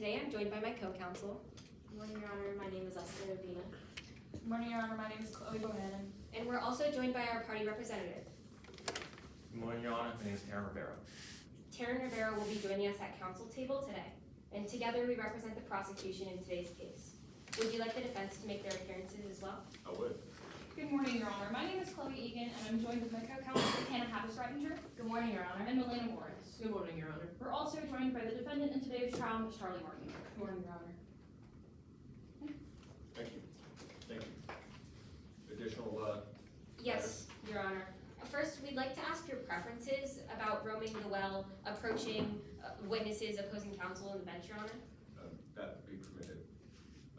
Today I'm joined by my co-counsel. Good morning, Your Honor. My name is Esther Avina. Good morning, Your Honor. My name is Chloe Bohannon. And we're also joined by our party representative. Good morning, Your Honor. My name is Taryn Rivera. Taryn Rivera will be joining us at council table today. And together we represent the prosecution in today's case. Would you like the defense to make their appearances as well? I would. Good morning, Your Honor. My name is Chloe Egan, and I'm joined with my co-counsel, Hannah Havis-Reitinger. Good morning, Your Honor. And Melina Morris. Good morning, Your Honor. We're also joined by the defendant in today's trial, Ms. Charlie Martin. Good morning, Your Honor. Thank you. Thank you. Additional, Yes, Your Honor. First, we'd like to ask your preferences about roaming the well, approaching witnesses, opposing counsel on the bench, Your Honor. that would be permitted.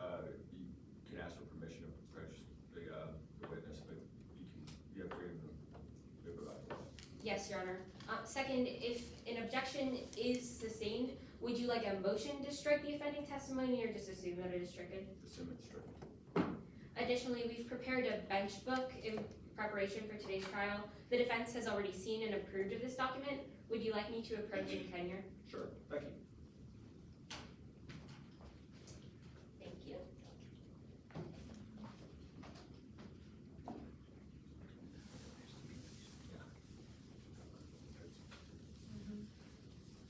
You can ask for permission to approach the witness, but you have freedom to provide that. Yes, Your Honor. Second, if an objection is sustained, would you like a motion to strike the offending testimony or just assume that it is stricken? Assume it's stricken. Additionally, we've prepared a bench book in preparation for today's trial. The defense has already seen and approved of this document. Would you like me to approach in tenure? Sure. Thank you. Thank you.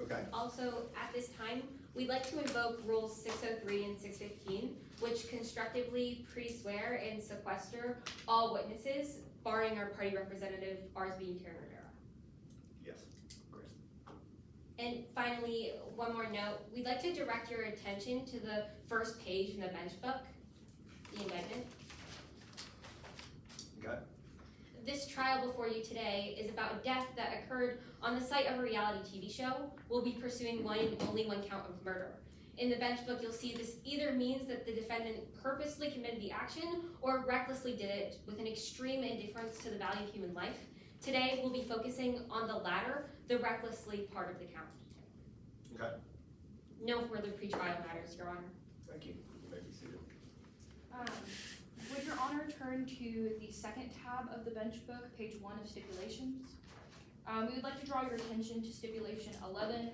Okay. Also, at this time, we'd like to invoke Rules 603 and 615, which constructively pre-swear and sequester all witnesses, barring our party representative, ours being Taryn Rivera. Yes. Great. And finally, one more note, we'd like to direct your attention to the first page in the bench book, the indictment. Okay. This trial before you today is about a death that occurred on the site of a reality TV show. We'll be pursuing only one count of murder. In the bench book, you'll see this either means that the defendant purposely committed the action or recklessly did it with an extreme indifference to the value of human life. Today, we'll be focusing on the latter, the recklessly part of the count. Okay. No further pretrial matters, Your Honor. Thank you. You may be seated. Would Your Honor turn to the second tab of the bench book, page 1 of stipulations? We would like to draw your attention to stipulation 11,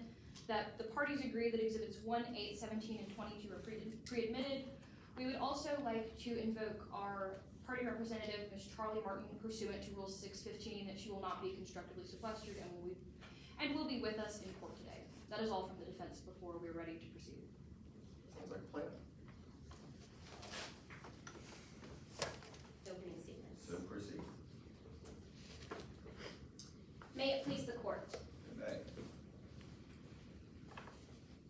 that the parties agree that exhibits 1, 8, 17, and 22 are pre-admitted. We would also like to invoke our party representative, Ms. Charlie Martin, pursuant to Rule 615, that she will not be constructively sequestered and will be with us in court today. That is all from the defense before we're ready to proceed. Sounds like a plan. Opening statements. So proceed. May it please the court. Good day.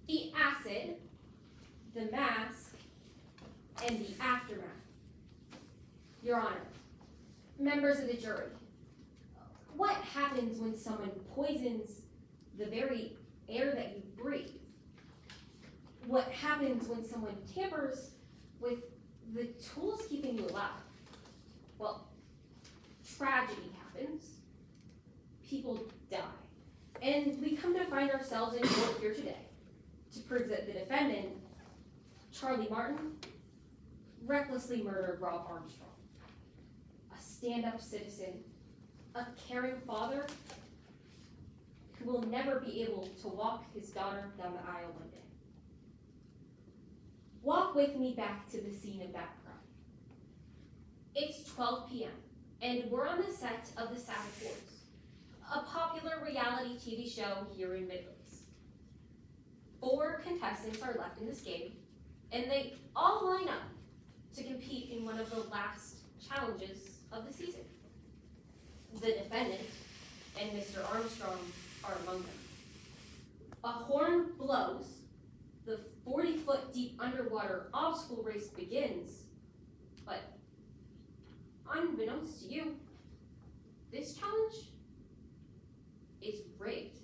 The acid, the mask, and the aftermath. Your Honor, members of the jury, what happens when someone poisons the very air that you breathe? What happens when someone tampers with the tools keeping you alive? Well, tragedy happens. People die. And we come to find ourselves in court here today to prove that the defendant, Charlie Martin, recklessly murdered Rob Armstrong, a stand-up citizen, a caring father who will never be able to walk his daughter down the aisle one day. Walk with me back to the scene of that crime. It's 12 p.m. and we're on the set of The Savage Wars, a popular reality TV show here in Midlands. 4 contestants are left in this game, and they all line up to compete in one of the last challenges of the season. The defendant and Mr. Armstrong are among them. A horn blows, the 40-foot deep underwater obstacle race begins, but unbeknownst to you, this challenge is rigged.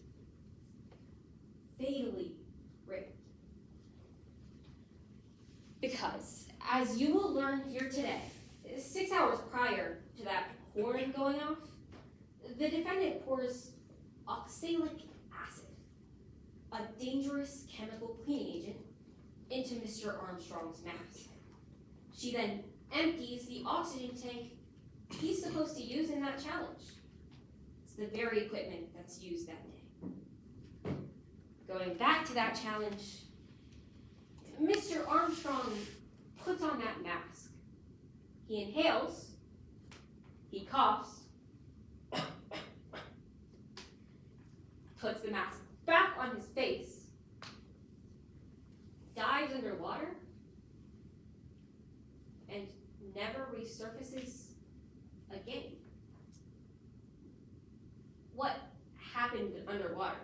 Fatally rigged. Because, as you will learn here today, 6 hours prior to that horn going off, the defendant pours oxalic acid, a dangerous chemical cleaning agent, into Mr. Armstrong's mask. She then empties the oxygen tank he's supposed to use in that challenge. It's the very equipment that's used that day. Going back to that challenge, Armstrong puts on that mask. He inhales, he coughs, puts the mask back on his face, dives underwater, and never resurfaces again. What happened underwater?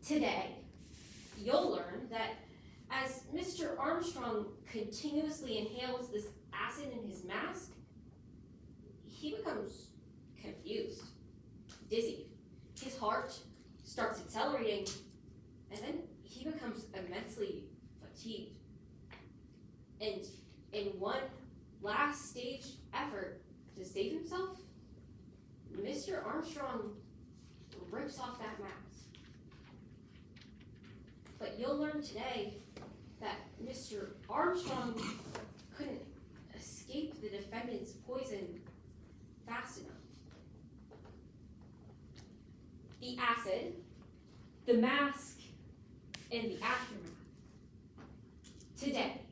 Today, you'll learn that as Mr. Armstrong continuously inhales this acid in his mask, he becomes confused, dizzy. His heart starts accelerating, and then he becomes immensely fatigued. And in one last stage effort to save himself, Mr. Armstrong rips off that mask. But you'll learn today that Mr. Armstrong couldn't escape the defendant's poison fast enough. The acid, the mask, and the aftermath. Today,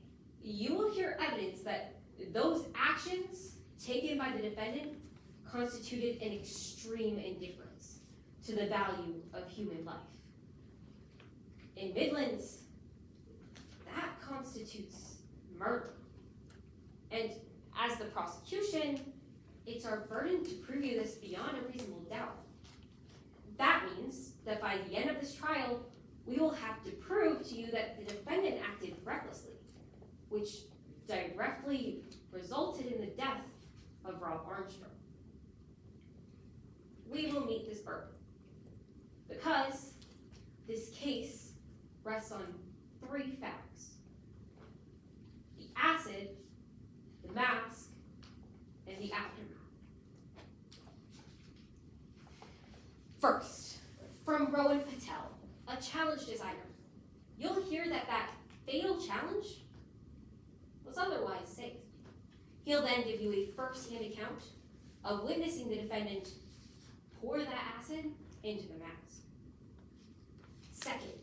you will hear evidence that those actions taken by the defendant constituted an extreme indifference to the value of human life. In Midlands, that constitutes murder. And as the prosecution, it's our burden to prove you this beyond a reasonable doubt. That means that by the end of this trial, we will have to prove to you that the defendant acted recklessly, which directly resulted in the death of Rob Armstrong. We will meet this burden because this case rests on 3 facts: the acid, the mask, and the aftermath. First, from Rowan Patel, a challenge designer, you'll hear that that fatal challenge was otherwise safe. He'll then give you a first-hand account of witnessing the defendant pour that acid into the mask. Second,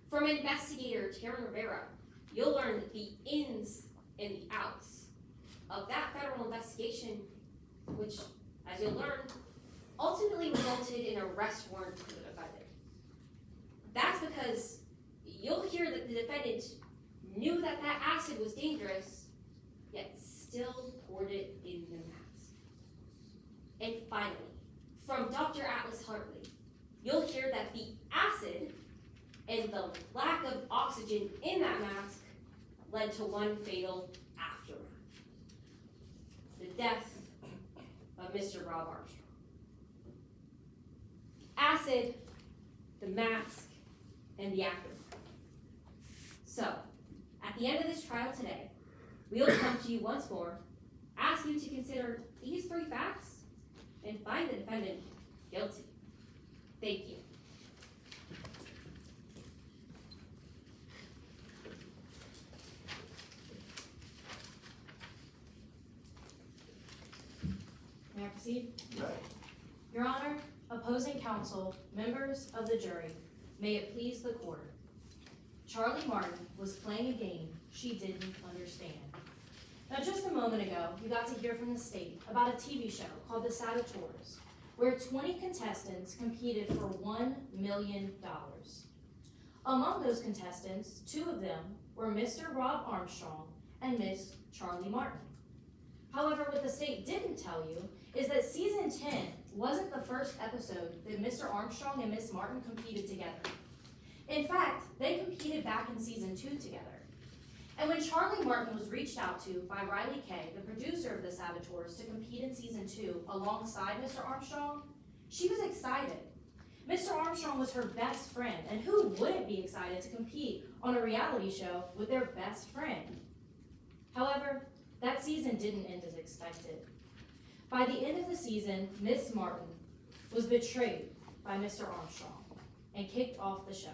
from investigator Taryn Rivera, you'll learn the ins and the outs of that federal investigation, which, as you'll learn, ultimately resulted in an arrest warrant for the defendant. That's because you'll hear that the defendant knew that that acid was dangerous, yet still poured it in the mask. And finally, from Dr. Atlas Hartley, you'll hear that the acid and the lack of oxygen in that mask led to one fatal aftermath: the death of Mr. Rob Armstrong. Acid, the mask, and the aftermath. So, at the end of this trial today, we will come to you once more, ask you to consider these 3 facts, and find the defendant guilty. Thank you. May I proceed? Right. Your Honor, opposing counsel, members of the jury, may it please the court. Charlie Martin was playing a game she didn't understand. Now, just a moment ago, you got to hear from the state about a TV show called The Saboteurs, where 20 contestants competed for $1 million. Among those contestants, 2 of them were Mr. Rob Armstrong and Miss Charlie Martin. However, what the state didn't tell you is that season 10 wasn't the first episode that Mr. Armstrong and Miss Martin competed together. In fact, they competed back in season 2 together. And when Charlie Martin was reached out to by Riley Kay, the producer of The Saboteurs, to compete in season 2 alongside Mr. Armstrong, she was excited. Mr. Armstrong was her best friend, and who wouldn't be excited to compete on a reality show with their best friend? However, that season didn't end as expected. By the end of the season, Miss Martin was betrayed by Mr. Armstrong and kicked off the show.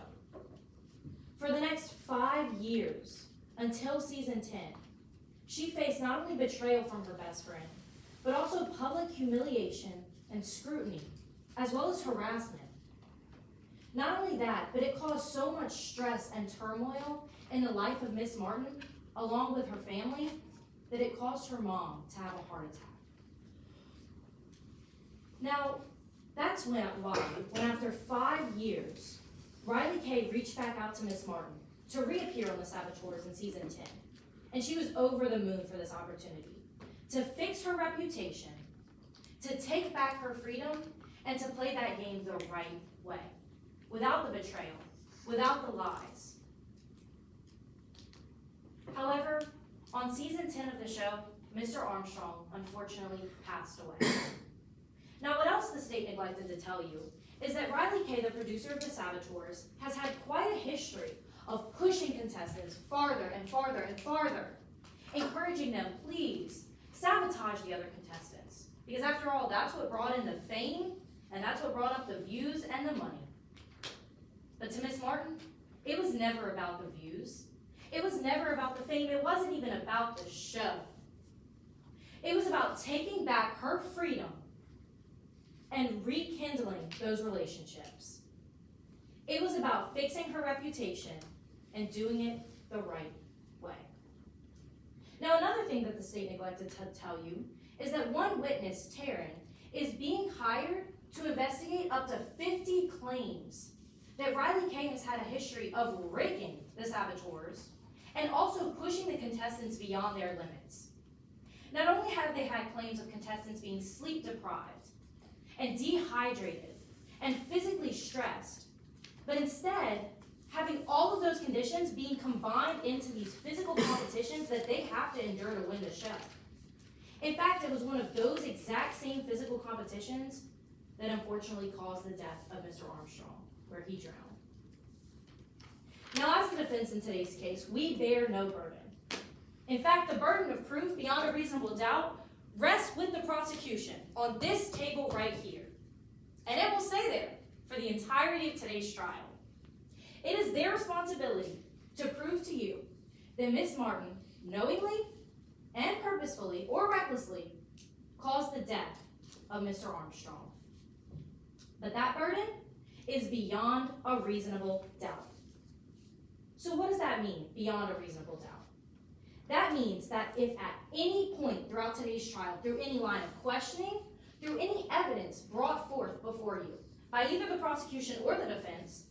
For the next 5 years, until season 10, she faced not only betrayal from her best friend, but also public humiliation and scrutiny, as well as harassment. Not only that, but it caused so much stress and turmoil in the life of Miss Martin, along with her family, that it caused her mom to have a heart attack. Now, that's why, when after 5 years, Riley Kay reached back out to Miss Martin to reappear on the Saboteurs in season 10. And she was over the moon for this opportunity to fix her reputation, to take back her freedom, and to play that game the right way, without the betrayal, without the lies. However, on season 10 of the show, Mr. Armstrong unfortunately passed away. Now, what else the state neglected to tell you is that Riley Kay, the producer of The Saboteurs, has had quite a history of pushing contestants farther and farther and farther, encouraging them, please, sabotage the other contestants. Because after all, that's what brought in the fame, and that's what brought up the views and the money. But to Miss Martin, it was never about the views. It was never about the fame. It wasn't even about the show. It was about taking back her freedom and rekindling those relationships. It was about fixing her reputation and doing it the right way. Now, another thing that the state neglected to tell you is that one witness, Taryn, is being hired to investigate up to 50 claims that Riley Kay has had a history of rigging the Saboteurs and also pushing the contestants beyond their limits. Not only have they had claims of contestants being sleep deprived and dehydrated and physically stressed, but instead having all of those conditions being combined into these physical competitions that they have to endure to win the show. In fact, it was one of those exact same physical competitions that unfortunately caused the death of Mr. Armstrong, where he drowned. Now, as the defense in today's case, we bear no burden. In fact, the burden of proof beyond a reasonable doubt rests with the prosecution on this table right here. And it will stay there for the entirety of today's trial. It is their responsibility to prove to you that Miss Martin knowingly and purposefully or recklessly caused the death of Mr. Armstrong. But that burden is beyond a reasonable doubt. So what does that mean, beyond a reasonable doubt? That means that if at any point throughout today's trial, through any line of questioning, through any evidence brought forth before you, by either the prosecution or the defense,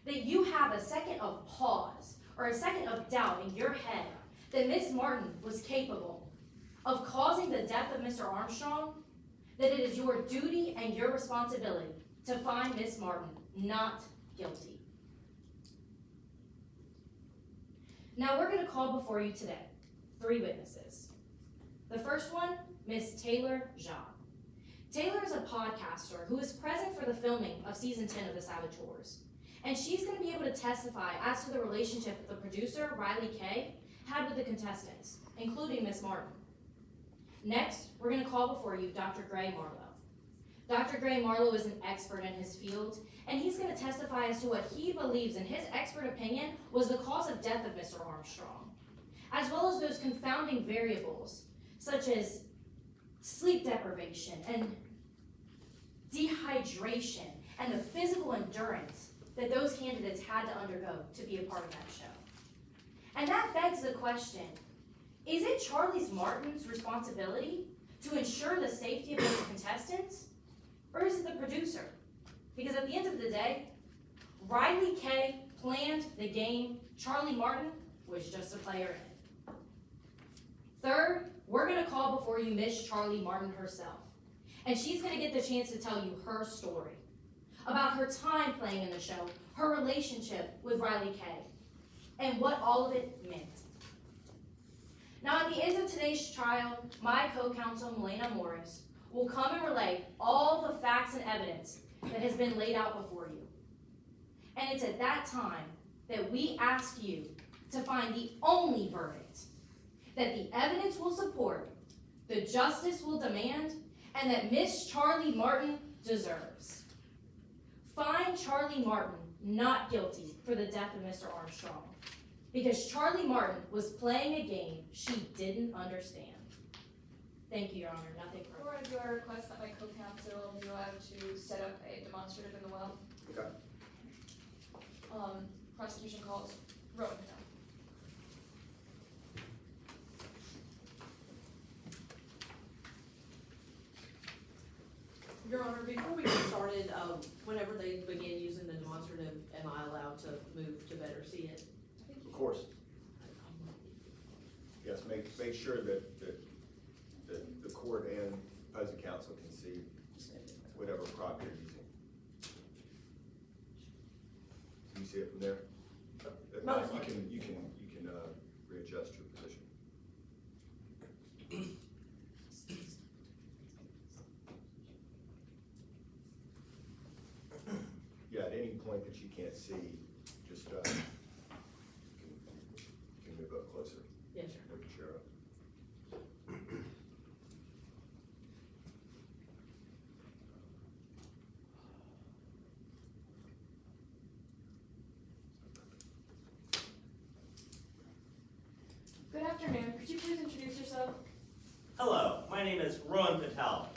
that you have a second of pause or a second of doubt in your head that Miss Martin was capable of causing the death of Mr. Armstrong, that it is your duty and your responsibility to find Miss Martin not guilty. Now we're going to call before you today 3 witnesses. The first one, Miss Taylor Jean. Taylor is a podcaster who is present for the filming of season 10 of The Saboteurs. And she's going to be able to testify as to the relationship that the producer, Riley Kay, had with the contestants, including Miss Martin. Next, we're going to call before you Dr. Gray Marlowe. Dr. Gray Marlowe is an expert in his field, and he's going to testify as to what he believes, in his expert opinion, was the cause of death of Mr. Armstrong, as well as those confounding variables, such as sleep deprivation and dehydration and the physical endurance that those candidates had to undergo to be a part of that show. And that begs the question, is it Charlie Martin's responsibility to ensure the safety of those contestants, or is it the producer? Because at the end of the day, Riley Kay planned the game. Charlie Martin was just a player in it. Third, we're going to call before you Miss Charlie Martin herself. And she's going to get the chance to tell you her story about her time playing in the show, her relationship with Riley Kay, and what all of it meant. Now, at the end of today's trial, my co-counsel, Melena Morris, will come and relay all the facts and evidence that has been laid out before you. And it's at that time that we ask you to find the only verdict that the evidence will support, the justice will demand, and that Miss Charlie Martin deserves. Find Charlie Martin not guilty for the death of Mr. Armstrong, because Charlie Martin was playing a game she didn't understand. Thank you, Your Honor. Nothing further. Before I do, I request that my co-counsel be allowed to set up a demonstrative in the well. Okay. prosecution calls rowing down. Your Honor, before we get started, whenever they begin using the demonstrative, am I allowed to move to better see it? Of course. Yes, make sure that the court and opposing counsel can see whatever prop you're using. Can you see it from there? If not, you can readjust your position. Yeah, at any point that you can't see, just, you can move up closer. Yes, sir. Move your chair up. Good afternoon. Could you please introduce yourself? Hello, my name is Rohan Patel,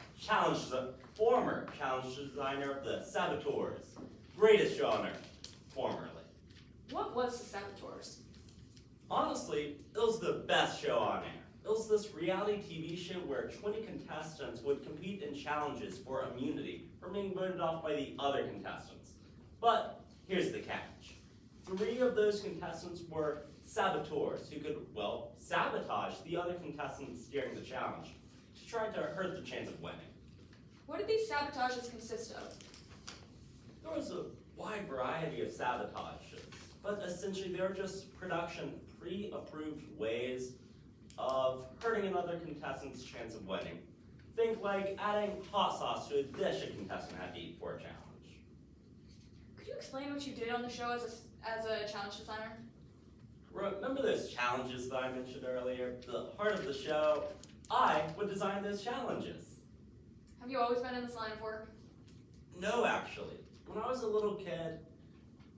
former challenge designer of the Saboteurs. Greatest show on earth, formerly. What was the Saboteurs? Honestly, it was the best show on air. It was this reality TV show where 20 contestants would compete in challenges for immunity from being voted off by the other contestants. But here's the catch. 3 of those contestants were saboteurs who could, well, sabotage the other contestants during the challenge to try to hurt the chance of winning. What did these sabotages consist of? There was a wide variety of sabotages, but essentially they were just production pre-approved ways of hurting another contestant's chance of winning. Think like adding hot sauce to a dish a contestant had to eat for a challenge. Could you explain what you did on the show as a challenge designer? Remember those challenges that I mentioned earlier? The heart of the show, I would design those challenges. Have you always been in this line of work? No, actually. When I was a little kid,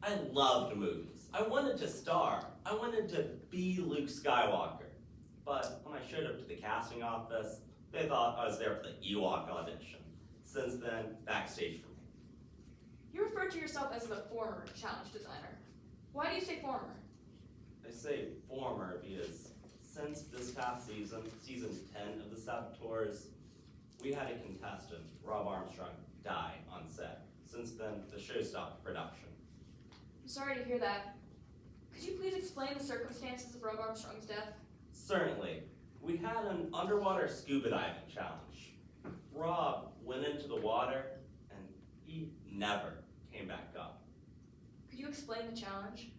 I loved movies. I wanted to star. I wanted to be Luke Skywalker. But when I showed up to the casting office, they thought I was there for the Ewok audition. Since then, backstage for me. You refer to yourself as the former challenge designer. Why do you say former? I say former because since this past season, season 10 of the Saboteurs, we had a contestant, Rob Armstrong, die on set. Since then, the show stopped production. I'm sorry to hear that. Could you please explain the circumstances of Rob Armstrong's death? Certainly. We had an underwater scuba diving challenge. Rob went into the water and he never came back up. Could you explain the challenge?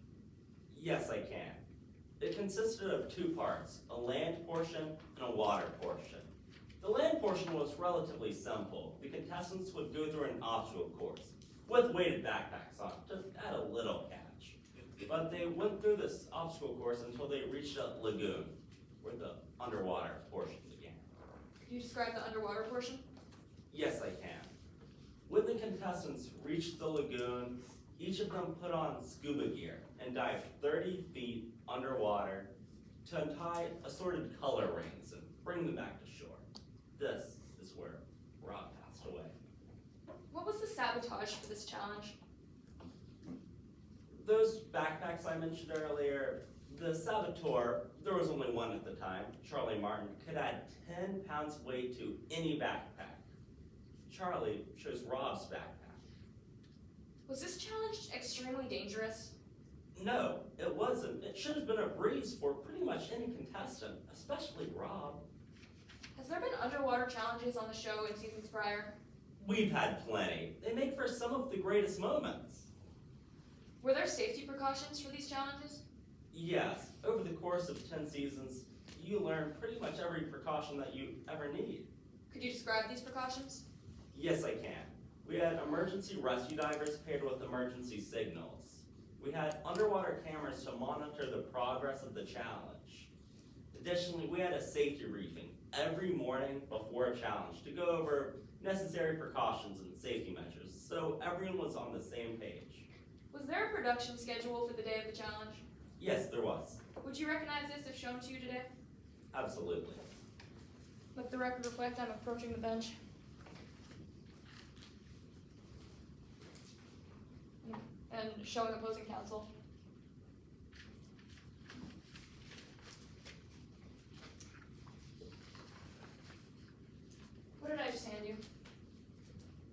Yes, I can. It consisted of 2 parts, a land portion and a water portion. The land portion was relatively simple. The contestants would go through an obstacle course with weighted backpacks on, just add a little catch. But they went through this obstacle course until they reached a lagoon, where the underwater portion began. Could you describe the underwater portion? Yes, I can. When the contestants reached the lagoon, each of them put on scuba gear and dived 30 feet underwater to untie assorted color rings and bring them back to shore. This is where Rob passed away. What was the sabotage for this challenge? Those backpacks I mentioned earlier, the Saboteur, there was only one at the time, Charlie Martin, could add 10 pounds weight to any backpack. Charlie chose Rob's backpack. Was this challenge extremely dangerous? No, it wasn't. It should have been a breeze for pretty much any contestant, especially Rob. Has there been underwater challenges on the show in seasons prior? We've had plenty. They make for some of the greatest moments. Were there safety precautions for these challenges? Yes, over the course of 10 seasons, you learn pretty much every precaution that you ever need. Could you describe these precautions? Yes, I can. We had emergency rescue divers paired with emergency signals. We had underwater cameras to monitor the progress of the challenge. Additionally, we had a safety briefing every morning before a challenge to go over necessary precautions and safety measures, so everyone was on the same page. Was there a production schedule for the day of the challenge? Yes, there was. Would you recognize this if shown to you today? Absolutely. Let the record reflect I'm approaching the bench. and showing opposing counsel. What did I just hand you?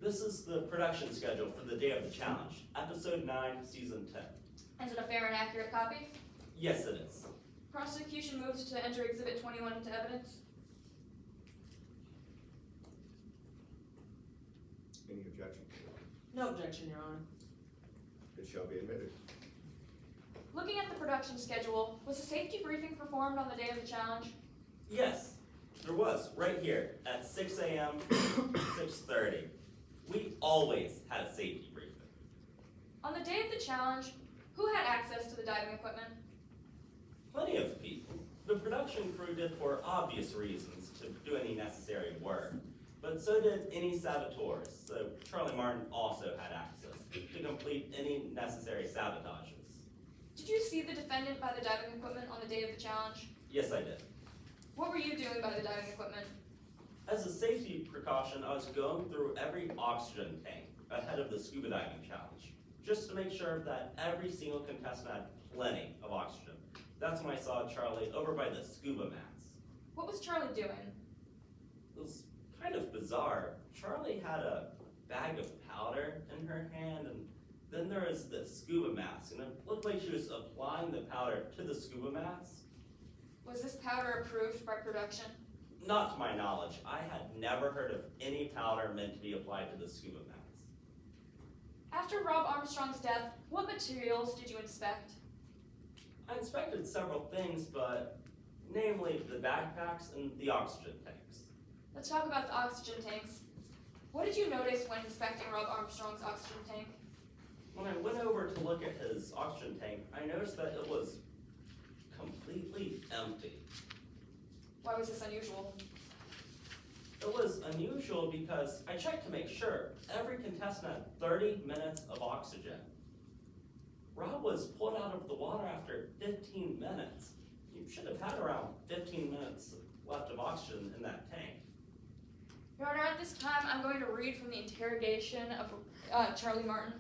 This is the production schedule for the day of the challenge, episode 9, season 10. Is it a fair and accurate copy? Yes, it is. Prosecution moves to enter Exhibit 21 into evidence. Any objection? No objection, Your Honor. It shall be admitted. Looking at the production schedule, was a safety briefing performed on the day of the challenge? Yes, there was, right here, at 6 a.m., 6:30. We always had a safety briefing. On the day of the challenge, who had access to the diving equipment? Plenty of people. The production crew did for obvious reasons to do any necessary work, but so did any saboteurs, so Charlie Martin also had access to complete any necessary sabotages. Did you see the defendant by the diving equipment on the day of the challenge? Yes, I did. What were you doing by the diving equipment? As a safety precaution, I was going through every oxygen tank ahead of the scuba diving challenge, just to make sure that every single contestant had plenty of oxygen. That's when I saw Charlie over by the scuba mats. What was Charlie doing? It was kind of bizarre. Charlie had a bag of powder in her hand, and then there was the scuba mask, and it looked like she was applying the powder to the scuba mask. Was this powder approved by production? Not to my knowledge. I had never heard of any powder meant to be applied to the scuba mask. After Rob Armstrong's death, what materials did you inspect? I inspected several things, but namely the backpacks and the oxygen tanks. Let's talk about the oxygen tanks. What did you notice when inspecting Rob Armstrong's oxygen tank? When I went over to look at his oxygen tank, I noticed that it was completely empty. Why was this unusual? It was unusual because I checked to make sure every contestant had 30 minutes of oxygen. Rob was pulled out of the water after 15 minutes. You should have had around 15 minutes left of oxygen in that tank. Your Honor, at this time, I'm going to read from the interrogation of Charlie Martin.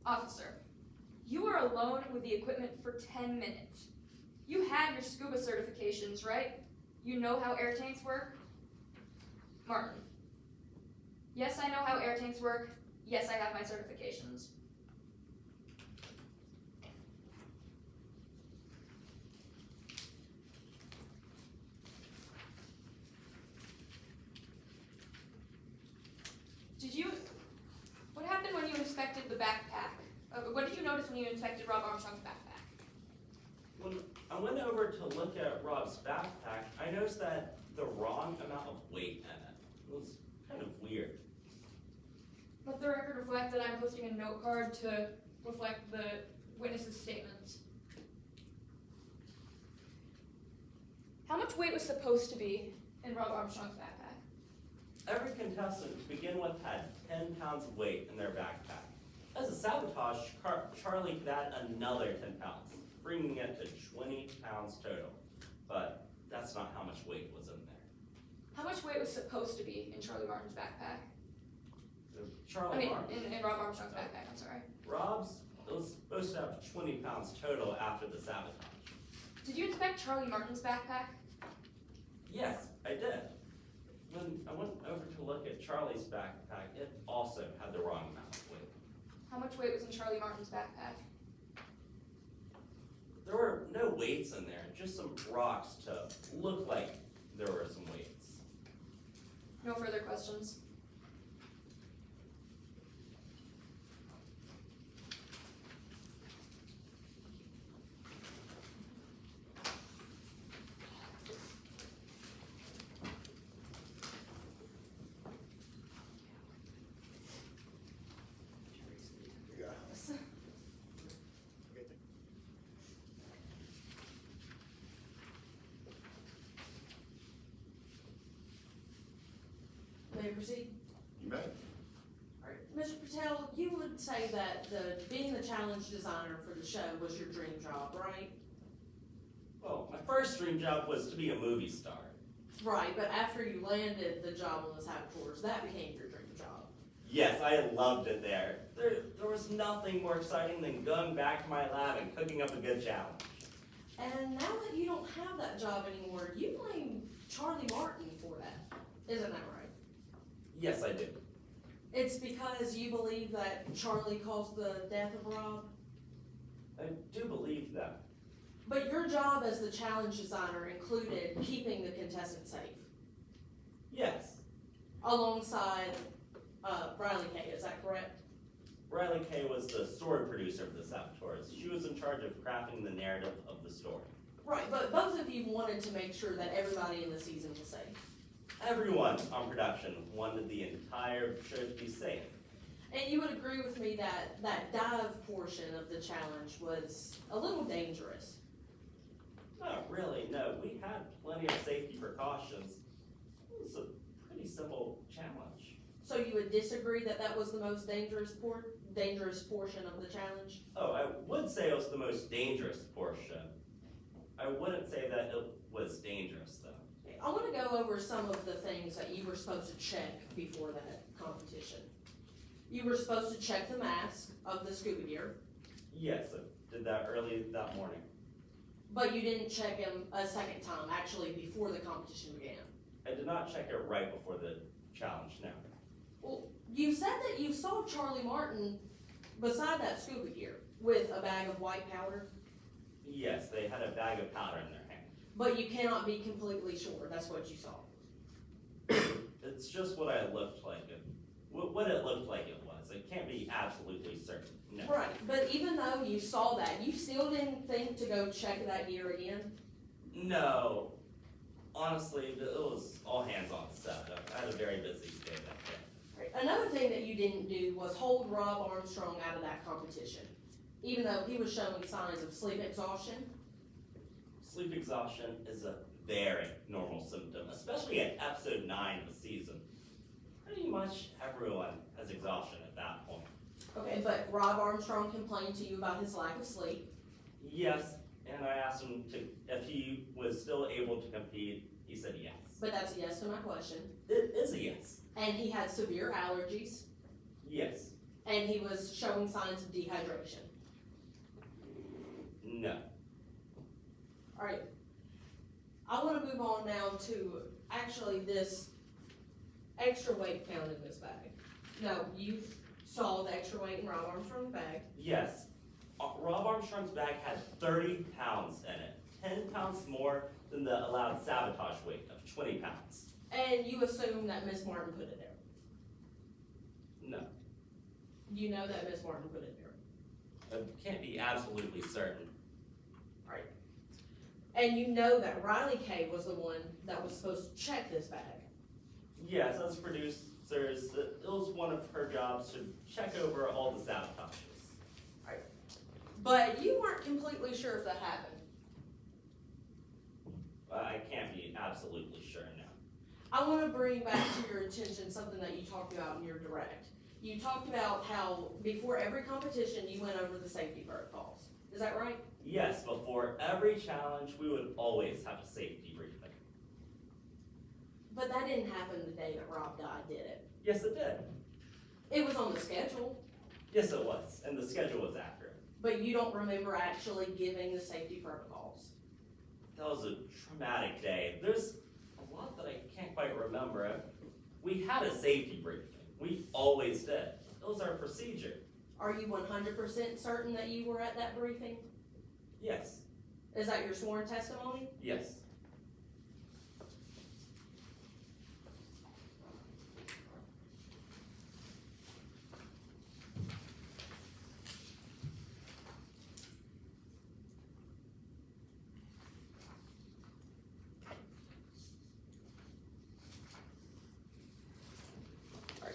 Officer, you were alone with the equipment for 10 minutes. You had your scuba certifications, right? You know how air tanks work? Martin. Yes, I know how air tanks work. Yes, I have my certifications. What happened when you inspected the backpack? What did you notice when you inspected Rob Armstrong's backpack? When I went over to look at Rob's backpack, I noticed that the wrong amount of weight in it. It was kind of weird. Let the record reflect that I'm posting a note card to reflect the witness's statements. How much weight was supposed to be in Rob Armstrong's backpack? Every contestant to begin with had 10 pounds of weight in their backpack. As a sabotage, Charlie could add another 10 pounds, bringing it to 20 pounds total. But that's not how much weight was in there. How much weight was supposed to be in Charlie Martin's backpack? Martin? In Rob Armstrong's backpack, I'm sorry. Rob's, it was supposed to have 20 pounds total after the sabotage. Did you inspect Charlie Martin's backpack? Yes, I did. When I went over to look at Charlie's backpack, it also had the wrong amount of weight. How much weight was in Charlie Martin's backpack? There were no weights in there, just some rocks to look like there were some weights. No further questions. May I proceed? say that being the challenge designer for the show was your dream job, right? Well, my first dream job was to be a movie star. Right, but after you landed the job on the saboteurs, that became your dream job. Yes, I loved it there. There was nothing more exciting than going back to my lab and cooking up a good challenge. And now that you don't have that job anymore, you blame Charlie Martin for that. Isn't that right? Yes, I do. It's because you believe that Charlie caused the death of Rob? I do believe that. But your job as the challenge designer included keeping the contestants safe, Yes, alongside Riley Kay, is that correct? Riley Kay was the story producer of the Saboteurs. She was in charge of crafting the narrative of the story. Right, but both of you wanted to make sure that everybody in the season was safe. Everyone on production wanted the entire show to be safe. And you would agree with me that that dive portion of the challenge was a little dangerous. Not really, no. We had plenty of safety precautions. It was a pretty simple challenge. So you would disagree that that was the most dangerous portion of the challenge? Oh, I would say it was the most dangerous portion. I wouldn't say that it was dangerous, though. I want to go over some of the things that you were supposed to check before that competition. You were supposed to check the mask of the scuba gear, Yes, I did that early that morning. but you didn't check him a second time, actually before the competition began. I did not check it right before the challenge, no. Well, you said that you saw Charlie Martin beside that scuba gear with a bag of white powder, Yes, they had a bag of powder in their hand. but you cannot be completely sure that's what you saw. It's just what I looked like, what it looked like it was. It can't be absolutely certain, no. Right, but even though you saw that, you still didn't think to go check that gear again? No, honestly, it was all hands on set. I had a very busy day that day. Right. Another thing that you didn't do was hold Rob Armstrong out of that competition, even though he was showing signs of sleep exhaustion. Sleep exhaustion is a very normal symptom, especially at episode 9 of the season. Pretty much everyone has exhaustion at that point. Okay, but Rob Armstrong complained to you about his lack of sleep. Yes, and I asked him if he was still able to compete. He said yes. But that's a yes to my question. It is a yes. And he had severe allergies, Yes. and he was showing signs of dehydration. No. All right. I want to move on now to actually this extra weight found in this bag. No, you saw the extra weight in Rob Armstrong's bag. Yes. Rob Armstrong's bag had 30 pounds in it. 10 pounds more than the allowed sabotage weight of 20 pounds. And you assume that Miss Martin put it there. No. You know that Miss Martin put it there. I can't be absolutely certain. And you know that Riley Kay was the one that was supposed to check this bag. Yes, as producers, it was one of her jobs to check over all the sabotages. But you weren't completely sure if that happened. I can't be absolutely sure now. I want to bring back to your attention something that you talked about in your direct. You talked about how before every competition you went over the safety protocols. Is that right? Yes, before every challenge, we would always have a safety briefing. But that didn't happen the day that Rob died, did it? Yes, it did. It was on the schedule, Yes, it was, and the schedule was accurate. but you don't remember actually giving the safety protocols. That was a traumatic day. There's a lot that I can't quite remember. We had a safety briefing. We always did. It was our procedure. Are you 100% certain that you were at that briefing? Yes, Is that your sworn testimony? yes.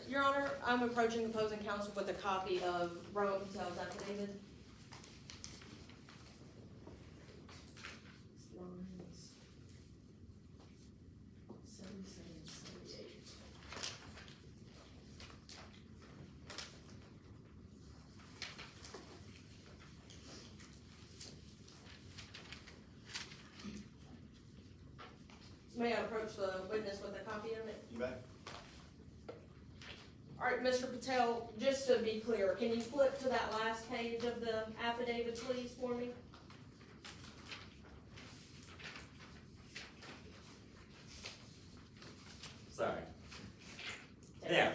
Your Honor, I'm approaching opposing counsel with a copy of Rowan Patel's affidavit. Lines 77, 78. May I approach the witness with a copy of it? You bet. All right, Mr. Patel, just to be clear, can you flip to that last page of the affidavit, please, for me? Sorry. There.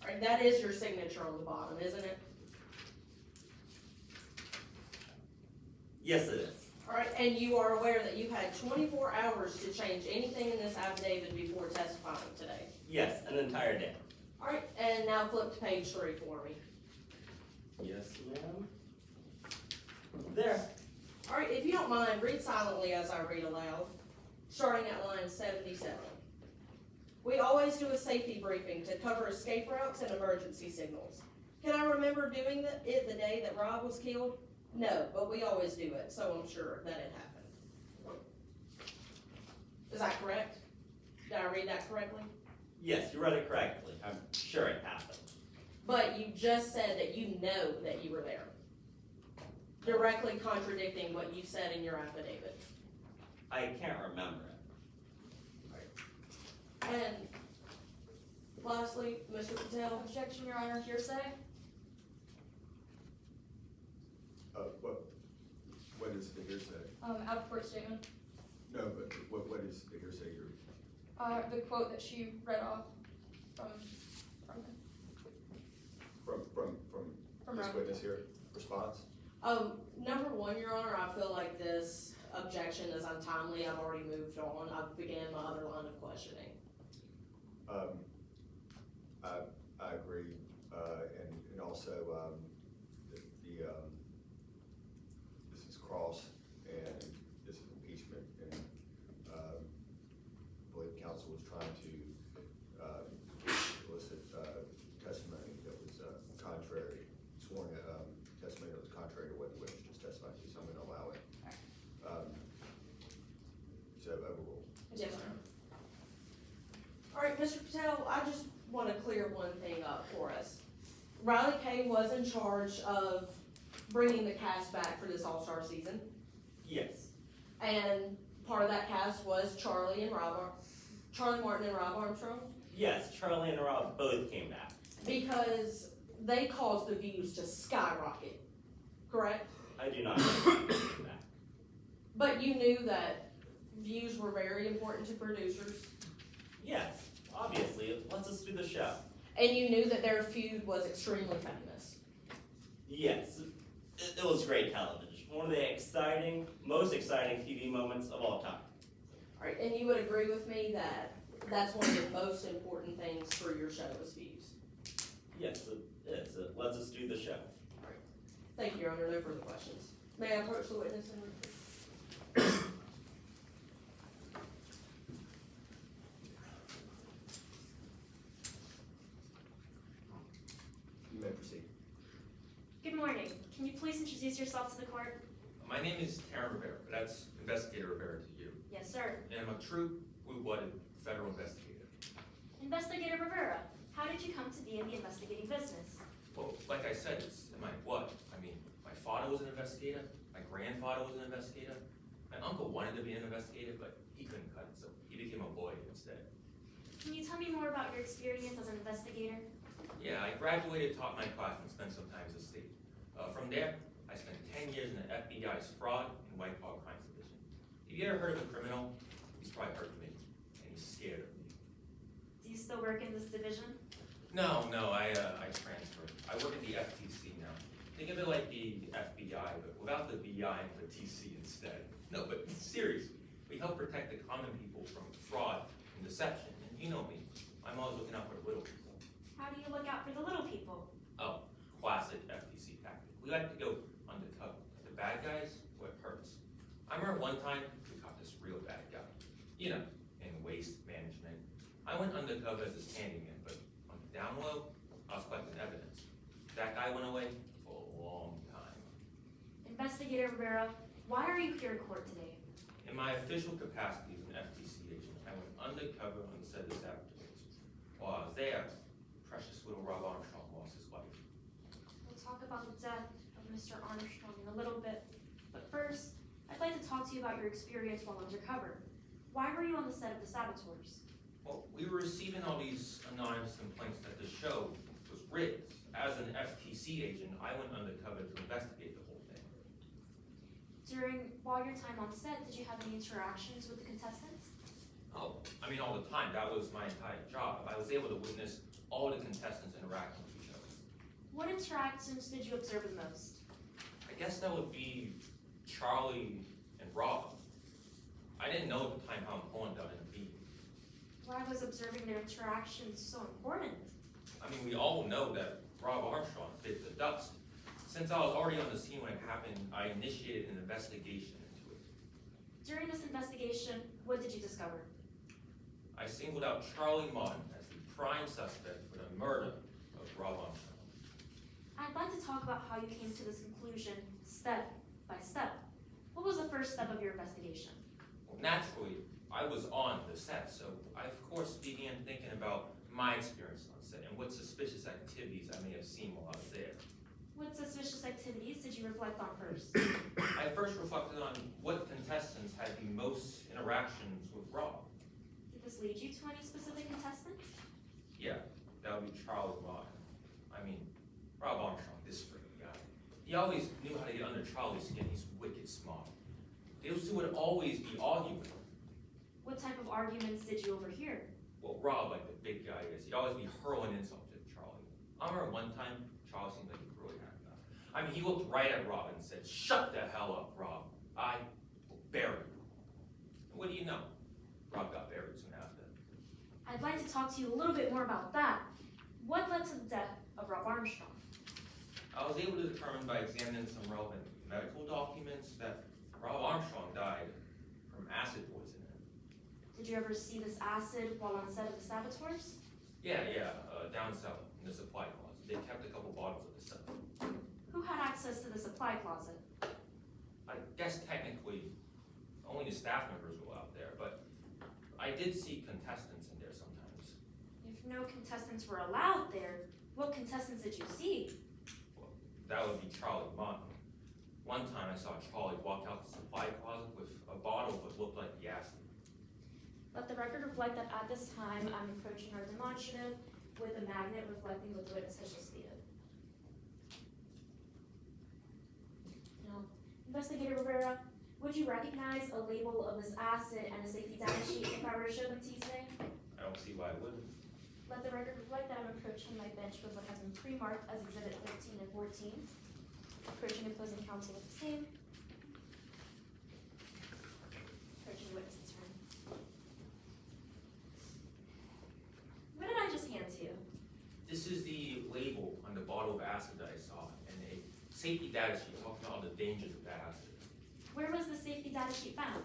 All right, that is your signature on the bottom, isn't it? Yes, it is. All right, and you are aware that you had 24 hours to change anything in this affidavit before testifying today? Yes, an entire day. All right, and now flip to page 3 for me. Yes, ma'am. There. All right, if you don't mind, read silently as I read aloud, starting at line 77. We always do a safety briefing to cover escape routes and emergency signals. Can I remember doing it the day that Rob was killed? No, but we always do it, so I'm sure that it happened. Is that correct? Did I read that correctly? Yes, you read it correctly. I'm sure it happened. But you just said that you know that you were there, directly contradicting what you said in your affidavit. I can't remember it. And lastly, Mr. Patel, Objection, Your Honor, hearsay? What is the hearsay? Out of court statement. No, but what is the hearsay you're? The quote that she read off from This Rob. witness here, response? number one, Your Honor, I feel like this objection is untimely. I've already moved on. I've began my other line of questioning. I agree, and also, this is cross and this is impeachment, and, I believe counsel was trying to, elicit, testimony that was, contrary, sworn, testimony that was contrary to what the witness just testified to, so I'm gonna allow it. So overruled. Yes, sir. All right, Mr. Patel, I just want to clear one thing up for us. Riley Kay was in charge of bringing the cast back for this All-Star season, Yes. and part of that cast was Charlie Martin and Rob Armstrong, Yes, Charlie and Rob both came back. because they caused the views to skyrocket, correct? I do not know that. But you knew that views were very important to producers, Yes, obviously, it lets us do the show. and you knew that their feud was extremely famous. Yes, it was great television. One of the most exciting TV moments of all time. All right, and you would agree with me that that's one of the most important things for your show is views. Yes, it is. It lets us do the show. Thank you, Your Honor. No further questions. May I approach the witness and You may proceed. Good morning. Can you please introduce yourself to the court? My name is Karen Rivera, but that's Investigator Rivera to you. Yes, sir. And I'm a true blue-blooded federal investigator. Investigator Rivera, how did you come to be in the investigating business? Well, like I said, it's in my blood. I mean, my father was an investigator, my grandfather was an investigator, my uncle wanted to be an investigator, but he couldn't cut it, so he became a lawyer instead. Can you tell me more about your experience as an investigator? Yeah, I graduated, taught my class, and spent some time as a state. From there, I spent 10 years in the FBI's fraud and white collar crimes division. Have you ever heard of a criminal? He's probably heard of me, and he's scared of me. Do you still work in this division? No, I transferred. I work at the FTC now. Think of it like the FBI, but without the BI and the TC instead. No, but seriously, we help protect the common people from fraud and deception. And you know me, I'm always looking out for the little people. How do you look out for the little people? Oh, classic FTC tactic. We like to go undercover. The bad guys, what hurts. I remember one time we caught this real bad guy, you know, in waste management. I went undercover as his handyman, but on the down low, I was collecting evidence. That guy went away for a long time. Investigator Rivera, why are you here in court today? In my official capacity as an FTC agent, I went undercover on the set of saboteurs. While I was there, precious little Rob Armstrong lost his life. We'll talk about the death of Mr. Armstrong in a little bit, but first, I'd like to talk to you about your experience while undercover. Why were you on the set of The Saboteurs? Well, we were receiving all these anonymous complaints that the show was rigged. As an FTC agent, I went undercover to investigate the whole thing. While your time on set, did you have any interactions with the contestants? Oh, I mean, all the time. That was my entire job. I was able to witness all the contestants interacting with each other. What interactions did you observe the most? I guess that would be Charlie and Rob. I didn't know at the time how important that would be. Why was observing their interactions so important? I mean, we all know that Rob Armstrong bit the dust. Since I was already on the scene when it happened, I initiated an investigation into it. During this investigation, what did you discover? I singled out Charlie Martin as the prime suspect for the murder of Rob Armstrong. I'd like to talk about how you came to this conclusion step by step. What was the first step of your investigation? Well, naturally, I was on the set, so I of course began thinking about my experience on set and what suspicious activities I may have seen while I was there. What suspicious activities did you reflect on first? I first reflected on what contestants had the most interactions with Rob. Did this lead you to any specific contestant? Yeah, that would be Charlie Martin. I mean, Rob Armstrong, this freaking guy. He always knew how to get under Charlie's skin. He's wicked smart. Those two would always be arguing. What type of arguments did you overhear? Well, Rob, like the big guy is, he'd always be hurling insults at Charlie. I remember one time, Charlie seemed like he really had enough. I mean, he looked right at Rob and said, "Shut the hell up, Rob. I will bury you." And what do you know? Rob got buried soon after. I'd like to talk to you a little bit more about that. What led to the death of Rob Armstrong? I was able to determine by examining some relevant medical documents that Rob Armstrong died from acid poisoning. Did you ever see this acid while on set of The Saboteurs? Yeah, down south in the supply closet. They kept a couple bottles of the stuff. Who had access to the supply closet? I guess technically only the staff members were out there, but I did see contestants in there sometimes. If no contestants were allowed there, what contestants did you see? Well, that would be Charlie Martin. One time I saw Charlie walk out the supply closet with a bottle that looked like the acid. Let the record reflect that at this time, I'm approaching our demonstrative with a magnet reflecting what the witness has just stated. Now, Investigator Rivera, would you recognize a label of this acid and a safety data sheet if I were to show them to you today? I don't see why I wouldn't. Let the record reflect that I'm approaching my bench with what has been pre-marked as Exhibit 13 and 14. Approaching opposing counsel with the same. Approaching witness's turn. What did I just hand to you? This is the label on the bottle of acid that I saw, and a safety data sheet talking about all the dangers of that acid. Where was the safety data sheet found?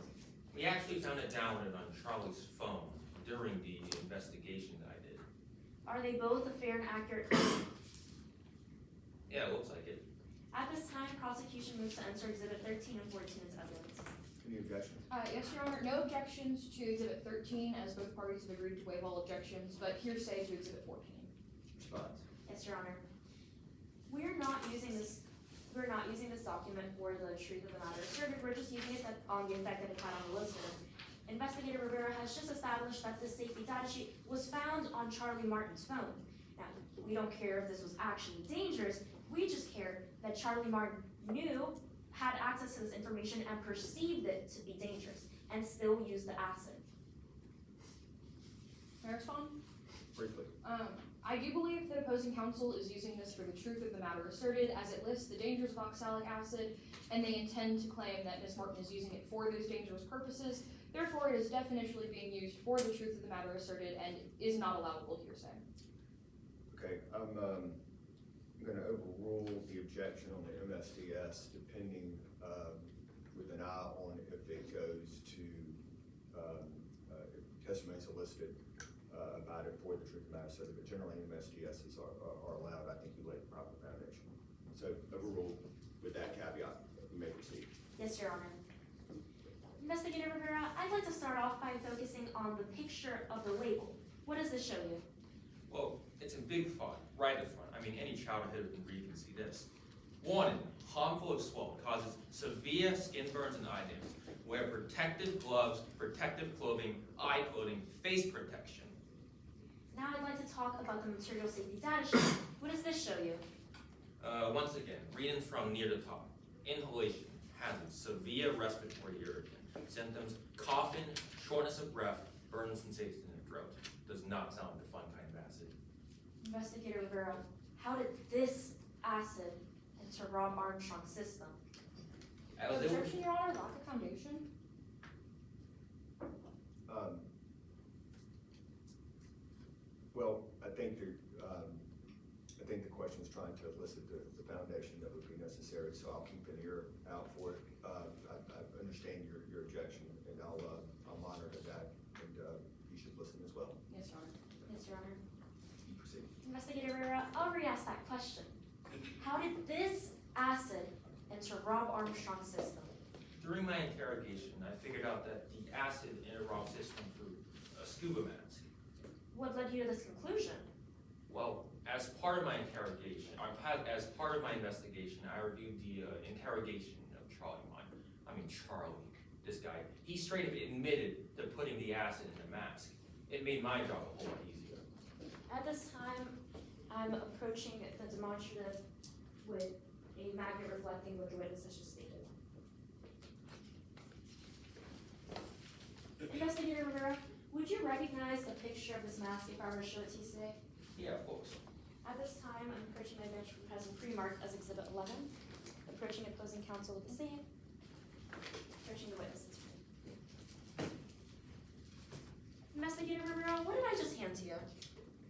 We actually found it downloaded on Charlie's phone during the investigation that I did. Are they both a fair and accurate? Yeah, it looks like it. At this time, prosecution moves to enter Exhibit 13 and 14 as evidence. Any objections? Yes, Your Honor, no objections to Exhibit 13, as both parties have agreed to waive all objections, but hearsay to Exhibit 14. Response. Yes, Your Honor. We're not using this document for the truth of the matter asserted. We're just using it on the effect that it had on the listener. Investigator Rivera has just established that this safety data sheet was found on Charlie Martin's phone. Now, we don't care if this was actually dangerous. We just care that Charlie Martin had access to this information and perceived it to be dangerous and still used the acid. May I respond? Briefly. I do believe that opposing counsel is using this for the truth of the matter asserted, as it lists the dangers of oxalic acid, and they intend to claim that Ms. Martin is using it for those dangerous purposes. Therefore, it is definitionally being used for the truth of the matter asserted and is not allowable hearsay. Okay, I'm gonna overrule the objection on the MSDS depending, with an eye on if it goes to, testimony solicited, about it for the truth of the matter asserted, but generally MSDSs are allowed. I think you laid the proper foundation. So overruled with that caveat, you may proceed. Yes, Your Honor. Investigator Rivera, I'd like to start off by focusing on the picture of the label. What does this show you? Well, it's in big font, right in front. I mean, any childhood can read and see this. Warning, harmful as well, causes severe skin burns and eye damage. Wear protective gloves, protective clothing, eye clothing, face protection. Now I'd like to talk about the material safety data sheet. What does this show you? Once again, reading from near the top. Inhalation, hazard, severe respiratory irritant. Symptoms, coughing, shortness of breath, burning sensation in the throat. Does not sound like the fun kind of acid. Investigator Rivera, how did this acid enter Rob Armstrong's system? As they were- Objection, Your Honor, lack of foundation. Well, I think the question is trying to elicit the foundation that would be necessary, so I'll keep an ear out for it. I understand your objection, and I'll monitor that, and you should listen as well. Yes, Your Honor. Yes, Your Honor. You proceed. Investigator Rivera, I'll re-ask that question. How did this acid enter Rob Armstrong's system? During my interrogation, I figured out that the acid entered Rob's system through a scuba mask. What led you to this conclusion? Well, as part of my interrogation, or as part of my investigation, I reviewed the interrogation of Charlie Charlie, this guy. He straight up admitted to putting the acid in the mask. It made my job a whole lot easier. At this time, I'm approaching the demonstrative with a magnet reflecting what the witness has just stated. Investigator Rivera, would you recognize a picture of this mask if I were to show it to you today? Yeah, of course. At this time, I'm approaching my bench present pre-marked as Exhibit 11, approaching opposing counsel with the same, approaching the witnesses. Investigator Rivera, what did I just hand to you?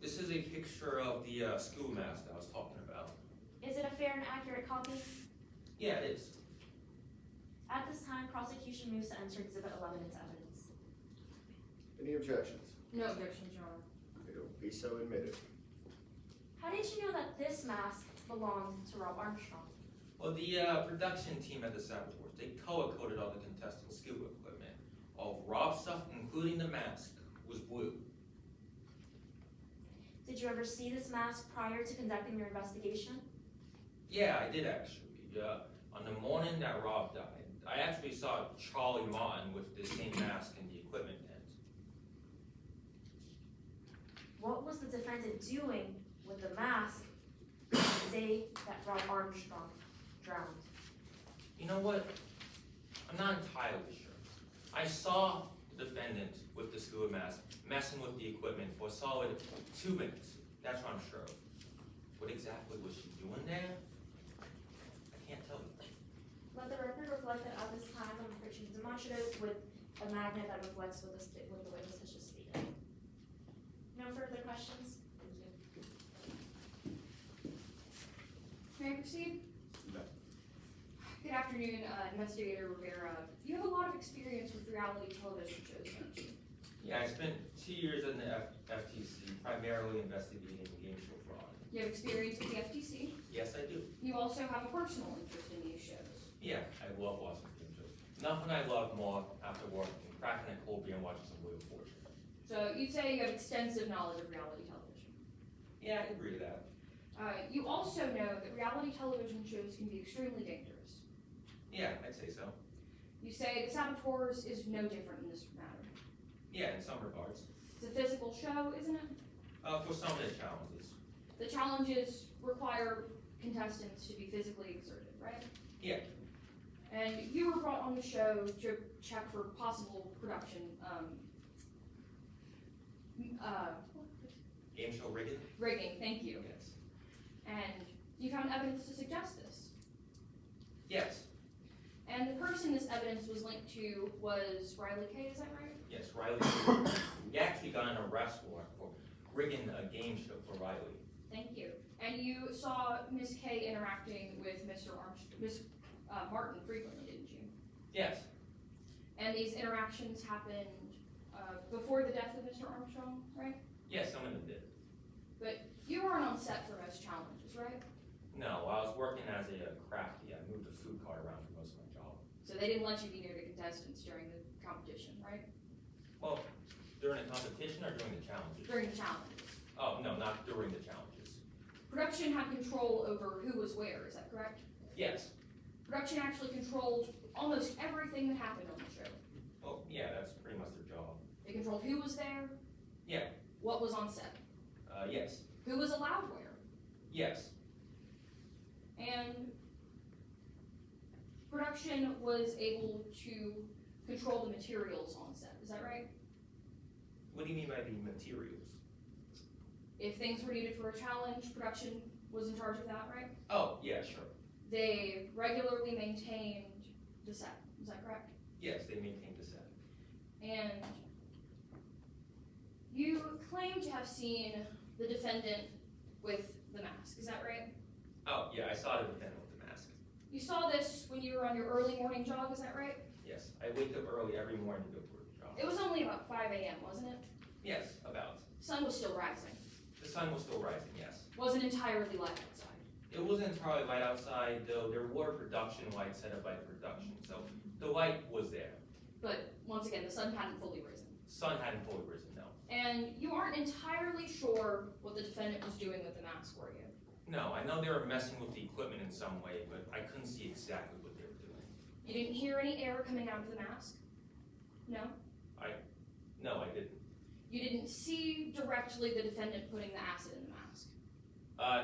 This is a picture of the scuba mask I was talking about. Is it a fair and accurate copy? Yeah, it is. At this time, prosecution moves to enter Exhibit 11 into evidence. Any objections? No objections, Your Honor. It'll be so admitted. How did you know that this mask belonged to Rob Armstrong? Well, the production team at the Saboteurs, they color-coded all the contestants' scuba equipment. All of Rob's stuff, including the mask, was blue. Did you ever see this mask prior to conducting your investigation? Yeah, I did actually. On the morning that Rob died, I actually saw Charlie Martin with the same mask in the equipment tent. What was the defendant doing with the mask the day that Rob Armstrong drowned? You know what? I'm not entirely sure. I saw the defendant with the scuba mask messing with the equipment for a solid 2 minutes. That's what I'm sure of. What exactly was she doing there? I can't tell you. Let the record reflect that at this time I'm approaching the demonstrative with a magnet that reflects what the witness has just stated. No further questions? Thank you. May I proceed? No. Good afternoon, Investigator Rivera. You have a lot of experience with reality television shows, don't you? Yeah, I spent 2 years in the FTC, primarily investigating game show fraud. You have experience with the FTC. Yes, I do. You also have a personal interest in these shows. Yeah, I love watching game shows. Nothing I love more after work than cracking a cold beer and watching some Wheel of Fortune. So you'd say you have extensive knowledge of reality television. Yeah, I can agree to that. You also know that reality television shows can be extremely dangerous. Yeah, I'd say so. You say the Saboteurs is no different in this matter. Yeah, in some regards. It's a physical show, isn't it? For some of the challenges. The challenges require contestants to be physically exerted, right? Yeah. And you were brought on the show to check for possible production, Game show rigging? rigging, thank you. Yes. And you found evidence to suggest this. Yes. And the person this evidence was linked to was Riley Kay, is that right? Yes, Riley. We actually got an arrest warrant for rigging a game show for Riley. Thank you. And you saw Ms. Kay interacting with Ms. Martin frequently, didn't you? Yes. And these interactions happened before the death of Mr. Armstrong, right? Yes, some of them did. But you weren't on set for most challenges, right? No, I was working as a crafty. I moved a food cart around for most of my job. So they didn't let you be near the contestants during the competition, right? Well, during the competition or during the challenges? During the challenges. Oh, no, not during the challenges. Production had control over who was where, is that correct? Yes. Production actually controlled almost everything that happened on the show. Well, yeah, that's pretty much their job. They controlled who was there. Yeah. What was on set. Yes. Who was allowed where. Yes. And production was able to control the materials on set. Is that right? What do you mean by the materials? If things were needed for a challenge, production was in charge of that, right? Oh, yeah, sure. They regularly maintained the set. Is that correct? Yes, they maintain the set. And you claim to have seen the defendant with the mask. Is that right? Oh, yeah, I saw the defendant with the mask. You saw this when you were on your early morning jog. Is that right? Yes, I wake up early every morning to go for a jog. It was only about 5 a.m., wasn't it? Yes, about. Sun was still rising. The sun was still rising, yes. Wasn't entirely light outside. It wasn't entirely light outside, though there were production lights set up by the production, so the light was there. But once again, the sun hadn't fully risen. Sun hadn't fully risen, no. And you aren't entirely sure what the defendant was doing with the mask, were you? No, I know they were messing with the equipment in some way, but I couldn't see exactly what they were doing. You didn't hear any air coming out of the mask? No? No, I didn't. You didn't see directly the defendant putting the acid in the mask?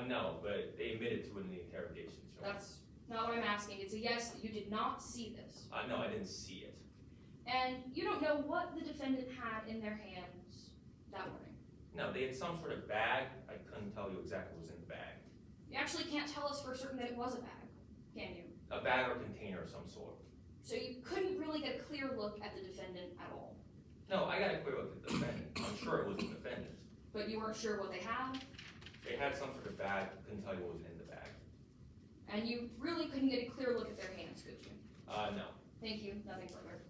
No, but they admitted to it in the interrogation. So. That's not what I'm asking. It's a yes that you did not see this. No, I didn't see it. And you don't know what the defendant had in their hands that morning. No, they had some sort of bag. I couldn't tell you exactly what was in the bag. You actually can't tell us for certain that it was a bag, can you? A bag or container of some sort. So you couldn't really get a clear look at the defendant at all. No, I got a clear look at the defendant. I'm sure it was the defendant. But you weren't sure what they had, They had some sort of bag. Couldn't tell you what was in the bag. and you really couldn't get a clear look at their hands, could you? No. Thank you, nothing further.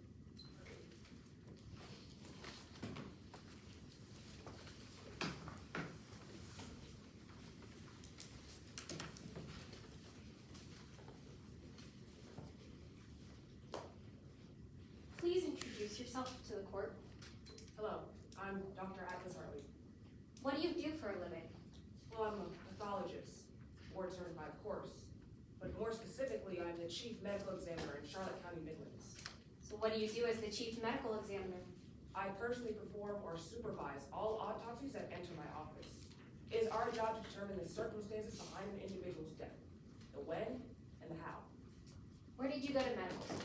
Please introduce yourself to the court. Hello, I'm Dr. Atlas Hartley. What do you do for a living? Well, I'm a pathologist, board certified, of course, but more specifically, I'm the chief medical examiner in Charlotte County, Midlands. So what do you do as the chief medical examiner? I personally perform or supervise all autopsies that enter my office. It is our job to determine the circumstances behind an individual's death, the when and the how. Where did you go to medical school?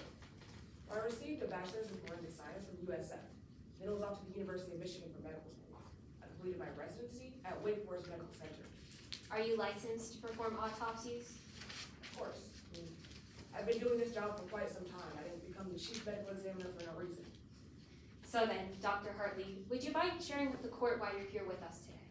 I received a bachelor's in forensic science from USF, then it was off to the University of Michigan for medical school. I completed my residency at Wake Forest Medical Center. Are you licensed to perform autopsies? Of course. I've been doing this job for quite some time. I didn't become the chief medical examiner for no reason. So then, Dr. Hartley, would you mind sharing with the court why you're here with us today?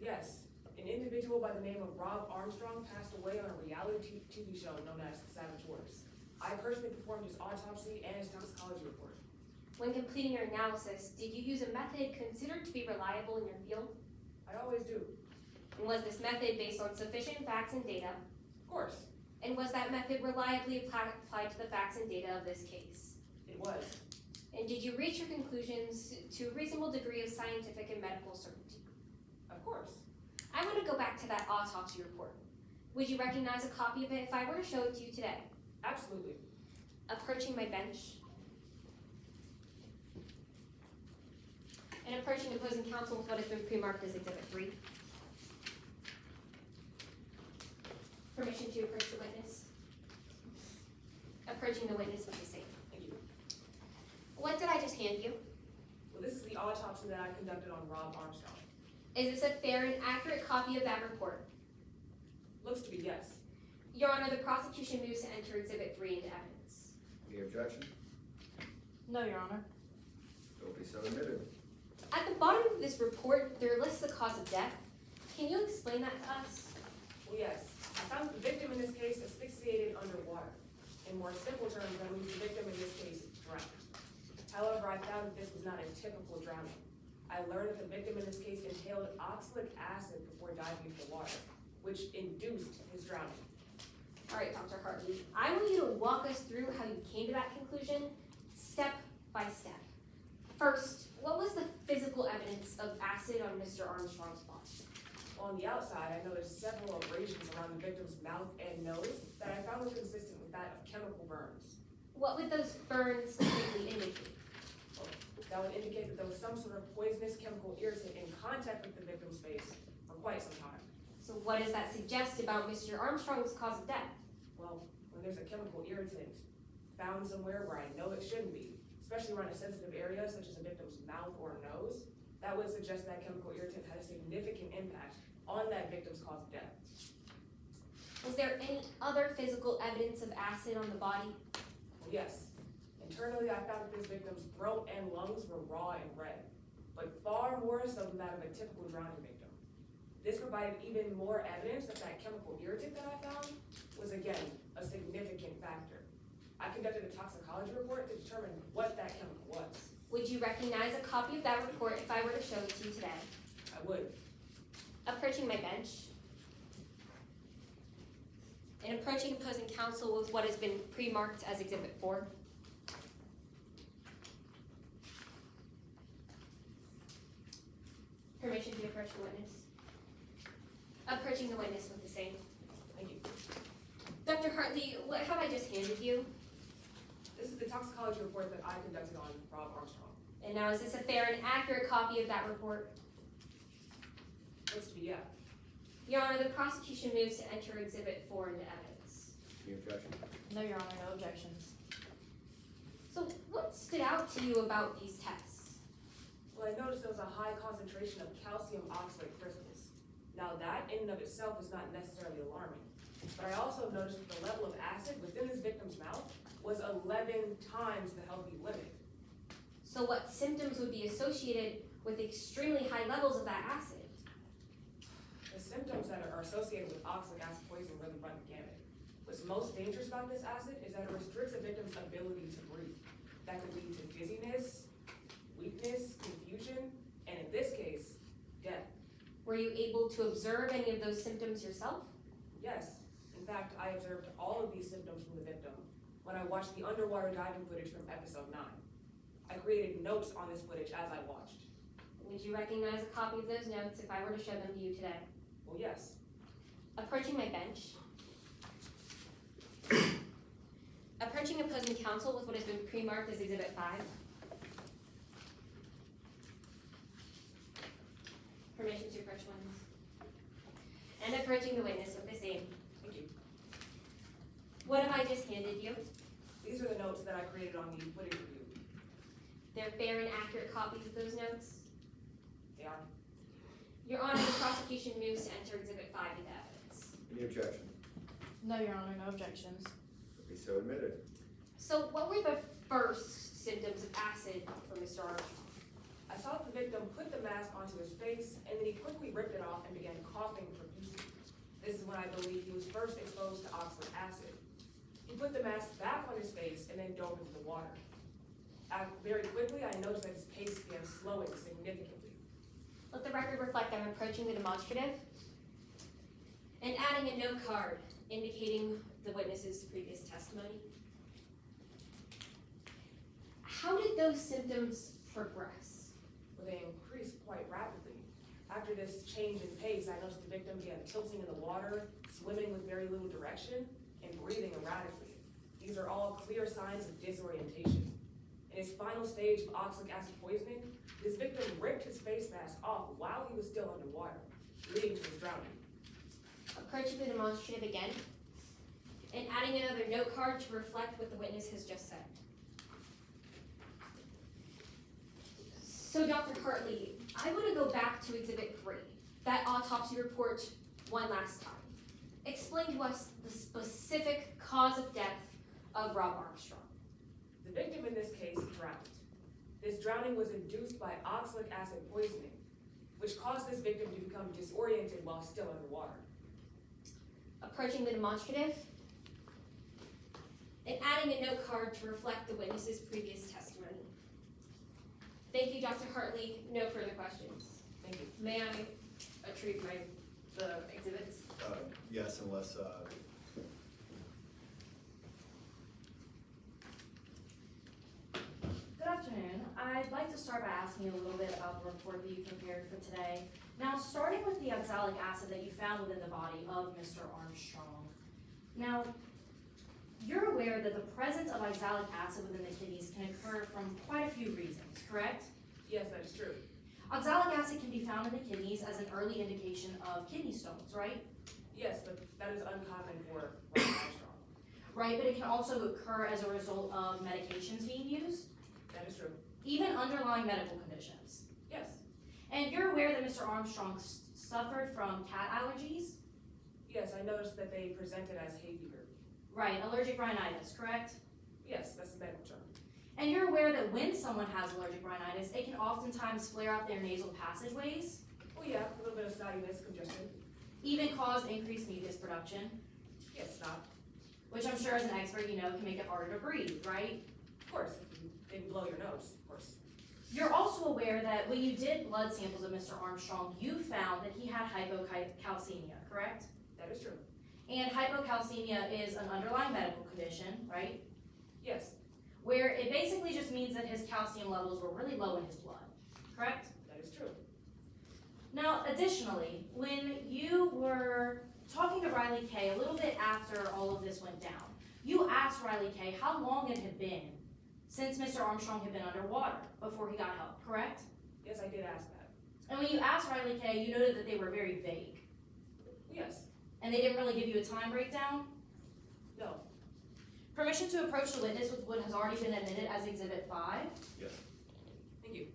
Yes, an individual by the name of Rob Armstrong passed away on a reality TV show known as Saboteurs. I personally performed his autopsy and his toxicology report. When completing your analysis, did you use a method considered to be reliable in your field? I always do. And was this method based on sufficient facts and data? Of course, And was that method reliably applied to the facts and data of this case? it was. And did you reach your conclusions to a reasonable degree of scientific and medical certainty? Of course. I want to go back to that autopsy report. Would you recognize a copy of it if I were to show it to you today? Absolutely. Approaching my bench. And approaching opposing counsel with what has been pre-marked as Exhibit 3. Permission to approach the witness. Approaching the witness with the same. Thank you. What did I just hand you? Well, this is the autopsy that I conducted on Rob Armstrong. Is this a fair and accurate copy of that report? Looks to be yes. Your Honor, the prosecution moves to enter Exhibit 3 into evidence. Any objection? No, Your Honor. Will be so admitted. At the bottom of this report, there lists the cause of death. Can you explain that to us? Well, yes. I found the victim in this case asphyxiated underwater. In more simple terms, I believe the victim in this case drowned. However, I found that this was not a typical drowning. I learned that the victim in this case inhaled oxalic acid before diving into the water, which induced his drowning. All right, Dr. Hartley, I want you to walk us through how you came to that conclusion, step by step. First, what was the physical evidence of acid on Mr. Armstrong's body? On the outside, I noticed several abrasions around the victim's mouth and nose that I found were consistent with that of chemical burns. What would those burns typically indicate? That would indicate that there was some sort of poisonous chemical irritant in contact with the victim's face for quite some time. So what does that suggest about Mr. Armstrong's cause of death? Well, when there's a chemical irritant found somewhere where I know it shouldn't be, especially around a sensitive area such as a victim's mouth or nose, that would suggest that chemical irritant had a significant impact on that victim's cause of death. Was there any other physical evidence of acid on the body? Well, yes. Internally, I found that this victim's throat and lungs were raw and red, but far more so than that of a typical drowning victim. This provided even more evidence that that chemical irritant that I found was, again, a significant factor. I conducted a toxicology report to determine what that chemical was. Would you recognize a copy of that report if I were to show it to you today? I would. Approaching my bench and approaching opposing counsel with what has been pre-marked as Exhibit 4. Permission to approach the witness. Approaching the witness with the same. Thank you. Dr. Hartley, what have I just handed you? This is the toxicology report that I conducted on Rob Armstrong. And now, is this a fair and accurate copy of that report? Looks to be, yeah. Your Honor, the prosecution moves to enter Exhibit 4 into evidence. Any objection? No, Your Honor, no objections. So, what stood out to you about these tests? Well, I noticed there was a high concentration of calcium oxalate crystals. Now that, in and of itself, is not necessarily alarming. But I also noticed that the level of acid within this victim's mouth was 11 times the healthy limit. So, what symptoms would be associated with extremely high levels of that acid? The symptoms that are associated with oxalic acid poisoning really run the gamut. What's most dangerous about this acid is that it restricts a victim's ability to breathe. That could lead to dizziness, weakness, confusion, and in this case, death. Were you able to observe any of those symptoms yourself? Yes, in fact, I observed all of these symptoms from the victim when I watched the underwater diving footage from episode 9. I created notes on this footage as I watched. Would you recognize a copy of those notes if I were to show them to you today? Well, yes. Approaching my bench. Approaching opposing counsel with what has been pre-marked as Exhibit 5. Permission to approach witness. And approaching the witness with the same. Thank you. What have I just handed you? These are the notes that I created on the footage review. They're fair and accurate copies of those notes. They are. Your Honor, the prosecution moves to enter Exhibit 5 into evidence. Any objection? No, Your Honor, no objections. Be so admitted. So what were the first symptoms of acid for Mr. Armstrong? I saw the victim put the mask onto his face, and then he quickly ripped it off and began coughing profusely. This is when I believe he was first exposed to oxalic acid. He put the mask back on his face and then dove into the water. Very quickly, I noticed that his pace began slowing significantly. Let the record reflect I'm approaching the demonstrative and adding a note card indicating the witness's previous testimony. How did those symptoms progress? Well, they increased quite rapidly. After this change in pace, I noticed the victim began tilting in the water, swimming with very little direction, and breathing erratically. These are all clear signs of disorientation. In his final stage of oxalic acid poisoning, this victim ripped his face mask off while he was still underwater, leading to his drowning. Approaching the demonstrative again and adding another note card to reflect what the witness has just said. So, Dr. Hartley, I want to go back to Exhibit 3, that autopsy report, one last time. Explain to us the specific cause of death of Rob Armstrong. The victim in this case drowned. This drowning was induced by oxalic acid poisoning, which caused this victim to become disoriented while still underwater. Approaching the demonstrative and adding a note card to reflect the witness's previous testimony. Thank you, Dr. Hartley. No further questions. Thank you. May I retrieve the exhibits? Yes, unless, Good afternoon. I'd like to start by asking you a little bit about the report that you prepared for today. Now, starting with the oxalic acid that you found within the body of Mr. Armstrong. Now, you're aware that the presence of oxalic acid within the kidneys can occur from quite a few reasons, correct? Yes, that is true. Oxalic acid can be found in the kidneys as an early indication of kidney stones, right? Yes, but that is uncommon for Lance Armstrong. Right, but it can also occur as a result of medications being used, That is true. even underlying medical conditions. Yes, And you're aware that Mr. Armstrong suffered from cat allergies? yes, I noticed that they presented as hay fever. Right, allergic rhinitis, correct? Yes, that's the medical term. And you're aware that when someone has allergic rhinitis, it can oftentimes flare up their nasal passageways, Oh yeah, a little bit of snottiness, congestion. even cause increased mucus production, Yes, snot. which I'm sure as an expert you know can make it harder to breathe, right? Of course, if you didn't blow your nose, of course. You're also aware that when you did blood samples of Mr. Armstrong, you found that he had hypocalcemia, correct? That is true. And hypocalcemia is an underlying medical condition, right? Yes, Where it basically just means that his calcium levels were really low in his blood, correct? that is true. Now, additionally, when you were talking to Riley Kay a little bit after all of this went down, you asked Riley Kay how long it had been since Mr. Armstrong had been underwater before he got help, correct? Yes, I did ask that. And when you asked Riley Kay, you noted that they were very vague, Yes, and they didn't really give you a time breakdown. no, Permission to approach the witness with what has already been admitted as Exhibit 5. Yes. thank you.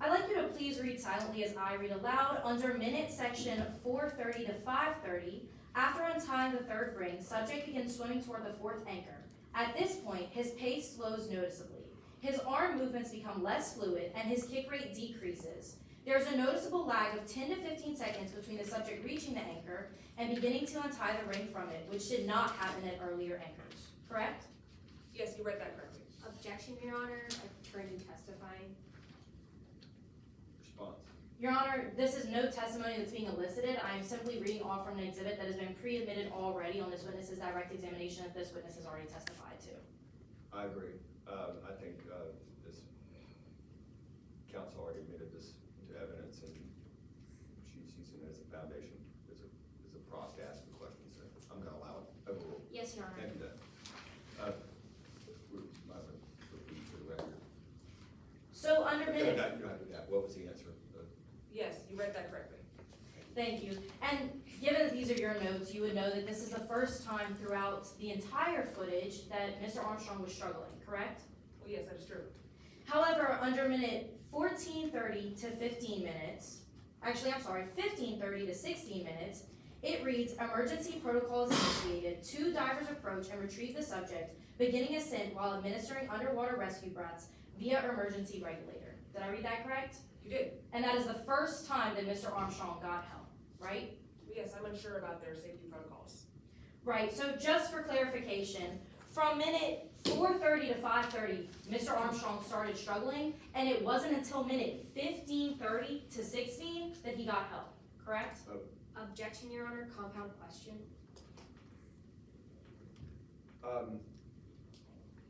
I'd like you to please read silently as I read aloud. Under minute section 4:30 to 5:30, after untying the third ring, subject begins swimming toward the fourth anchor. At this point, his pace slows noticeably. His arm movements become less fluid and his kick rate decreases. There's a noticeable lag of 10 to 15 seconds between the subject reaching the anchor and beginning to untie the ring from it, which did not happen at earlier anchors, correct? Yes, you read that correctly. Objection, Your Honor, attorney testifying. Response. Your Honor, this is no testimony that's being elicited. I am simply reading off from an exhibit that has been pre-admitted already on this witness's direct examination that this witness has already testified to. I agree. I think, this counsel already admitted this into evidence, and she's using it as a foundation, as a prop to ask the question, so I'm gonna allow it. Overruled. Yes, Your Honor. Thank you, then. We might want to repeat for the record. So under You minute, don't have to do that. What was the answer? Yes, you read that correctly. thank you. And given that these are your notes, you would know that this is the first time throughout the entire footage that Mr. Armstrong was struggling, correct? Well, yes, that is true. However, under minute 14:30 to 15 minutes, actually, I'm sorry, 15:30 to 16 minutes, it reads, emergency protocols initiated, 2 divers approach and retrieve the subject, beginning ascent while administering underwater rescue breaths via emergency regulator. Did I read that correct? You did. And that is the first time that Mr. Armstrong got help, right? Well, yes, I'm unsure about their safety protocols. Right, so just for clarification, from minute 4:30 to 5:30, Mr. Armstrong started struggling, and it wasn't until minute 15:30 to 16 that he got help, correct? Objection, Your Honor, compound question.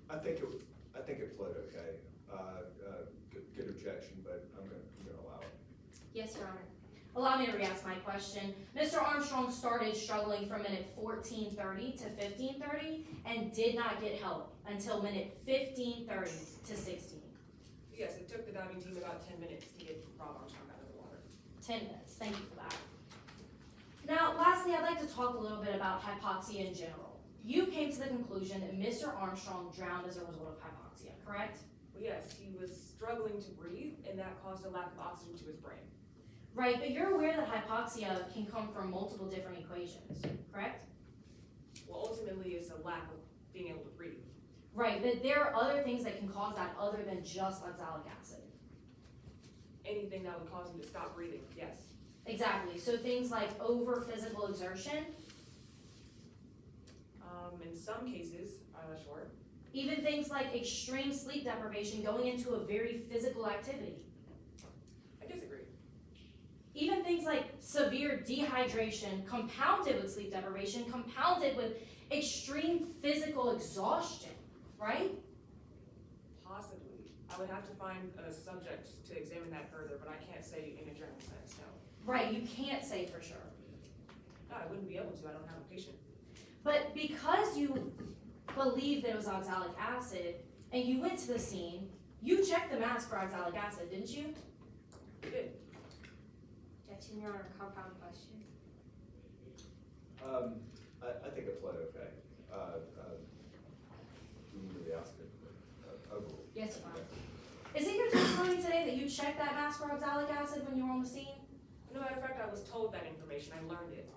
I think it flowed okay. Good objection, but I'm gonna allow it. Yes, Your Honor. Allow me to re-ask my question. Mr. Armstrong started struggling from minute 14:30 to 15:30 and did not get help until minute 15:30 to 16. Yes, it took the diving team about 10 minutes to get Rob Armstrong out of the water. 10 minutes, thank you for that. Now, lastly, I'd like to talk a little bit about hypoxia in general. You came to the conclusion that Mr. Armstrong drowned as a result of hypoxia, correct? Well, yes, he was struggling to breathe, and that caused a lack of oxygen to his brain. Right, but you're aware that hypoxia can come from multiple different equations, correct? Well, ultimately, it's a lack of being able to breathe. Right, but there are other things that can cause that other than just oxalic acid. Anything that would cause him to stop breathing, yes. Exactly, so things like over physical exertion, In some cases, sure. even things like extreme sleep deprivation going into a very physical activity. I disagree. Even things like severe dehydration compounded with sleep deprivation, compounded with extreme physical exhaustion, right? Possibly. I would have to find a subject to examine that further, but I can't say in a general sense, no. Right, you can't say for sure. No, I wouldn't be able to, I don't have a patient. But because you believed that it was oxalic acid, and you went to the scene, you checked the mask for oxalic acid, didn't you? You did. Objection, Your Honor, compound question. I think it flowed okay. You need to ask it, overall. Yes, Your Honor. Is it your testimony today that you checked that mask for oxalic acid when you were on the scene? No matter of fact, I was told that information, I learned it.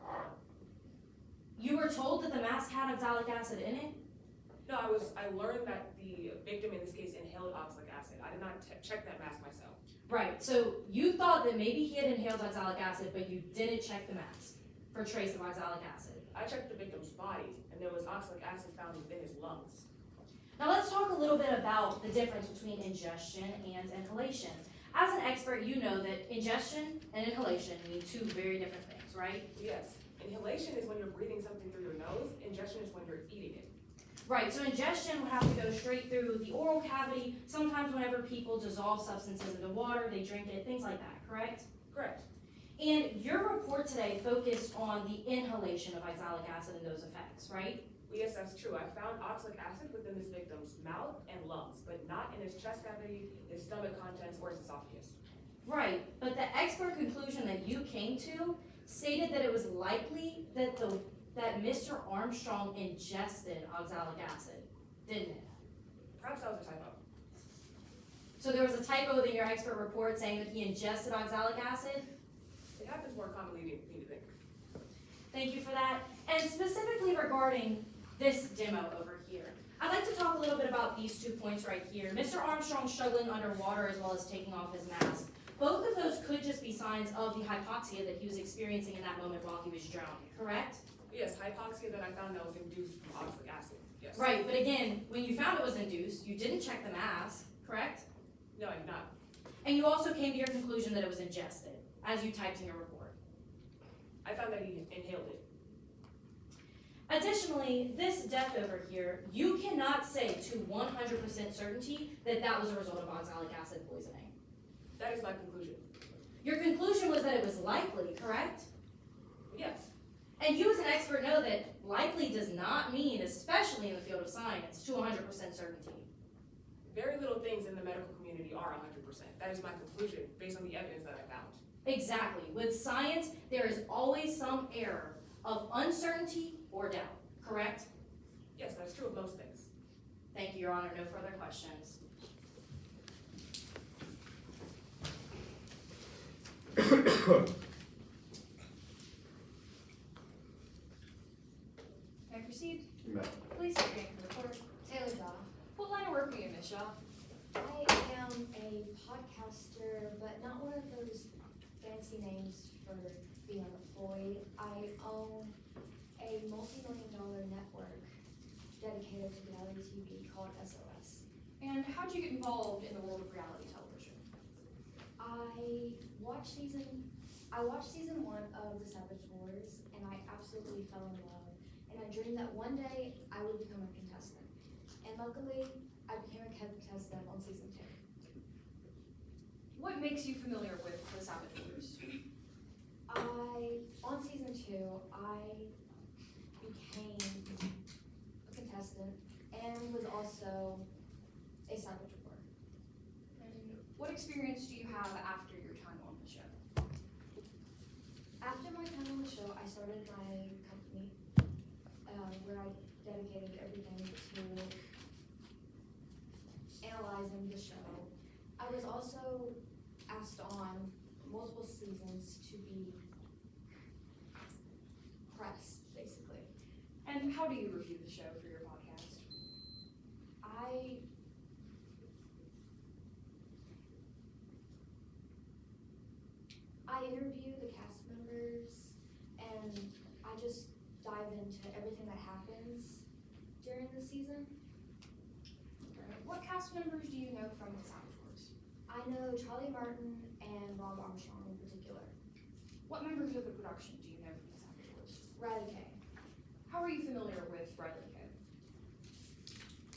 You were told that the mask had oxalic acid in it? No, I learned that the victim in this case inhaled oxalic acid. I did not check that mask myself. Right, so you thought that maybe he had inhaled oxalic acid, but you didn't check the mask for trace of oxalic acid. I checked the victim's body, and there was oxalic acid found within his lungs. Now let's talk a little bit about the difference between ingestion and inhalation. As an expert, you know that ingestion and inhalation mean two very different things, right? Yes, inhalation is when you're breathing something through your nose, ingestion is when you're eating it. Right, so ingestion would have to go straight through the oral cavity. Sometimes whenever people dissolve substances into water, they drink it, things like that, correct? Correct. And your report today focused on the inhalation of oxalic acid and those effects, right? Yes, that's true. I found oxalic acid within this victim's mouth and lungs, but not in his chest cavity, his stomach contents, or his esophagus. Right, but the expert conclusion that you came to stated that it was likely that Mr. Armstrong ingested oxalic acid, didn't it? Perhaps that was a typo. So there was a typo in your expert report saying that he ingested oxalic acid? It happens more commonly than you think. Thank you for that. And specifically regarding this demo over here, I'd like to talk a little bit about these 2 points right here. Mr. Armstrong struggling underwater as well as taking off his mask. Both of those could just be signs of the hypoxia that he was experiencing in that moment while he was drowning, correct? Yes, hypoxia that I found that was induced from oxalic acid. Yes. Right, but again, when you found it was induced, you didn't check the mask, correct? No, I did not. And you also came to your conclusion that it was ingested, as you typed in your report. I found that he inhaled it. Additionally, this death over here, you cannot say to 100% certainty that that was a result of oxalic acid poisoning. That is my conclusion. Your conclusion was that it was likely, correct? Yes. And you as an expert know that likely does not mean, especially in the field of science, to 100% certainty. Very little things in the medical community are 100%. That is my conclusion based on the evidence that I found. Exactly. With science, there is always some error of uncertainty or doubt, correct? Yes, that's true of most things. Thank you, Your Honor. No further questions. May I proceed? You may. Please state your name for the court. Taylor Shaw. What line of work are you in, Ms. Shaw? I am a podcaster, but not one of those fancy names for being unemployed. I own a multi-million-dollar network dedicated to reality TV called SOS. And how did you get involved in the world of reality television? I watched season 1 of The Savage Wars, and I absolutely fell in love. And I dreamed that one day I would become a contestant. And luckily, I became a contestant on season 2. What makes you familiar with The Savage Wars? On season 2, I became a contestant and was also a Savage War. And what experience do you have after your time on the show? After my time on the show, I started my company where I dedicated everything to analyzing the show. I was also asked on multiple seasons to be press, basically. And how do you review the show for your podcast? I interview the cast members, and I just dive into everything that happens during the season. What cast members do you know from The Savage Wars? I know Charlie Martin and Rob Armstrong in particular. What members of the production do you know from The Savage Wars? Riley Kay. How are you familiar with Riley Kay?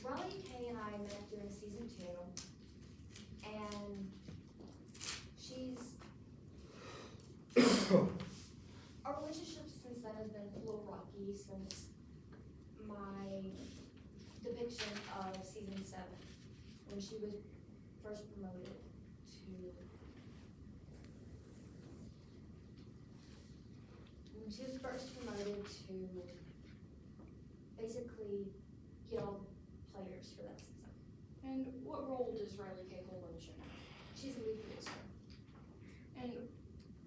Riley Kay and I met during season 2, and our relationship since then has been a little rocky since depiction of season 7, when she was first promoted to, basically get all the players for that season. And what role does Riley K hold on the show now? She's a lead producer. And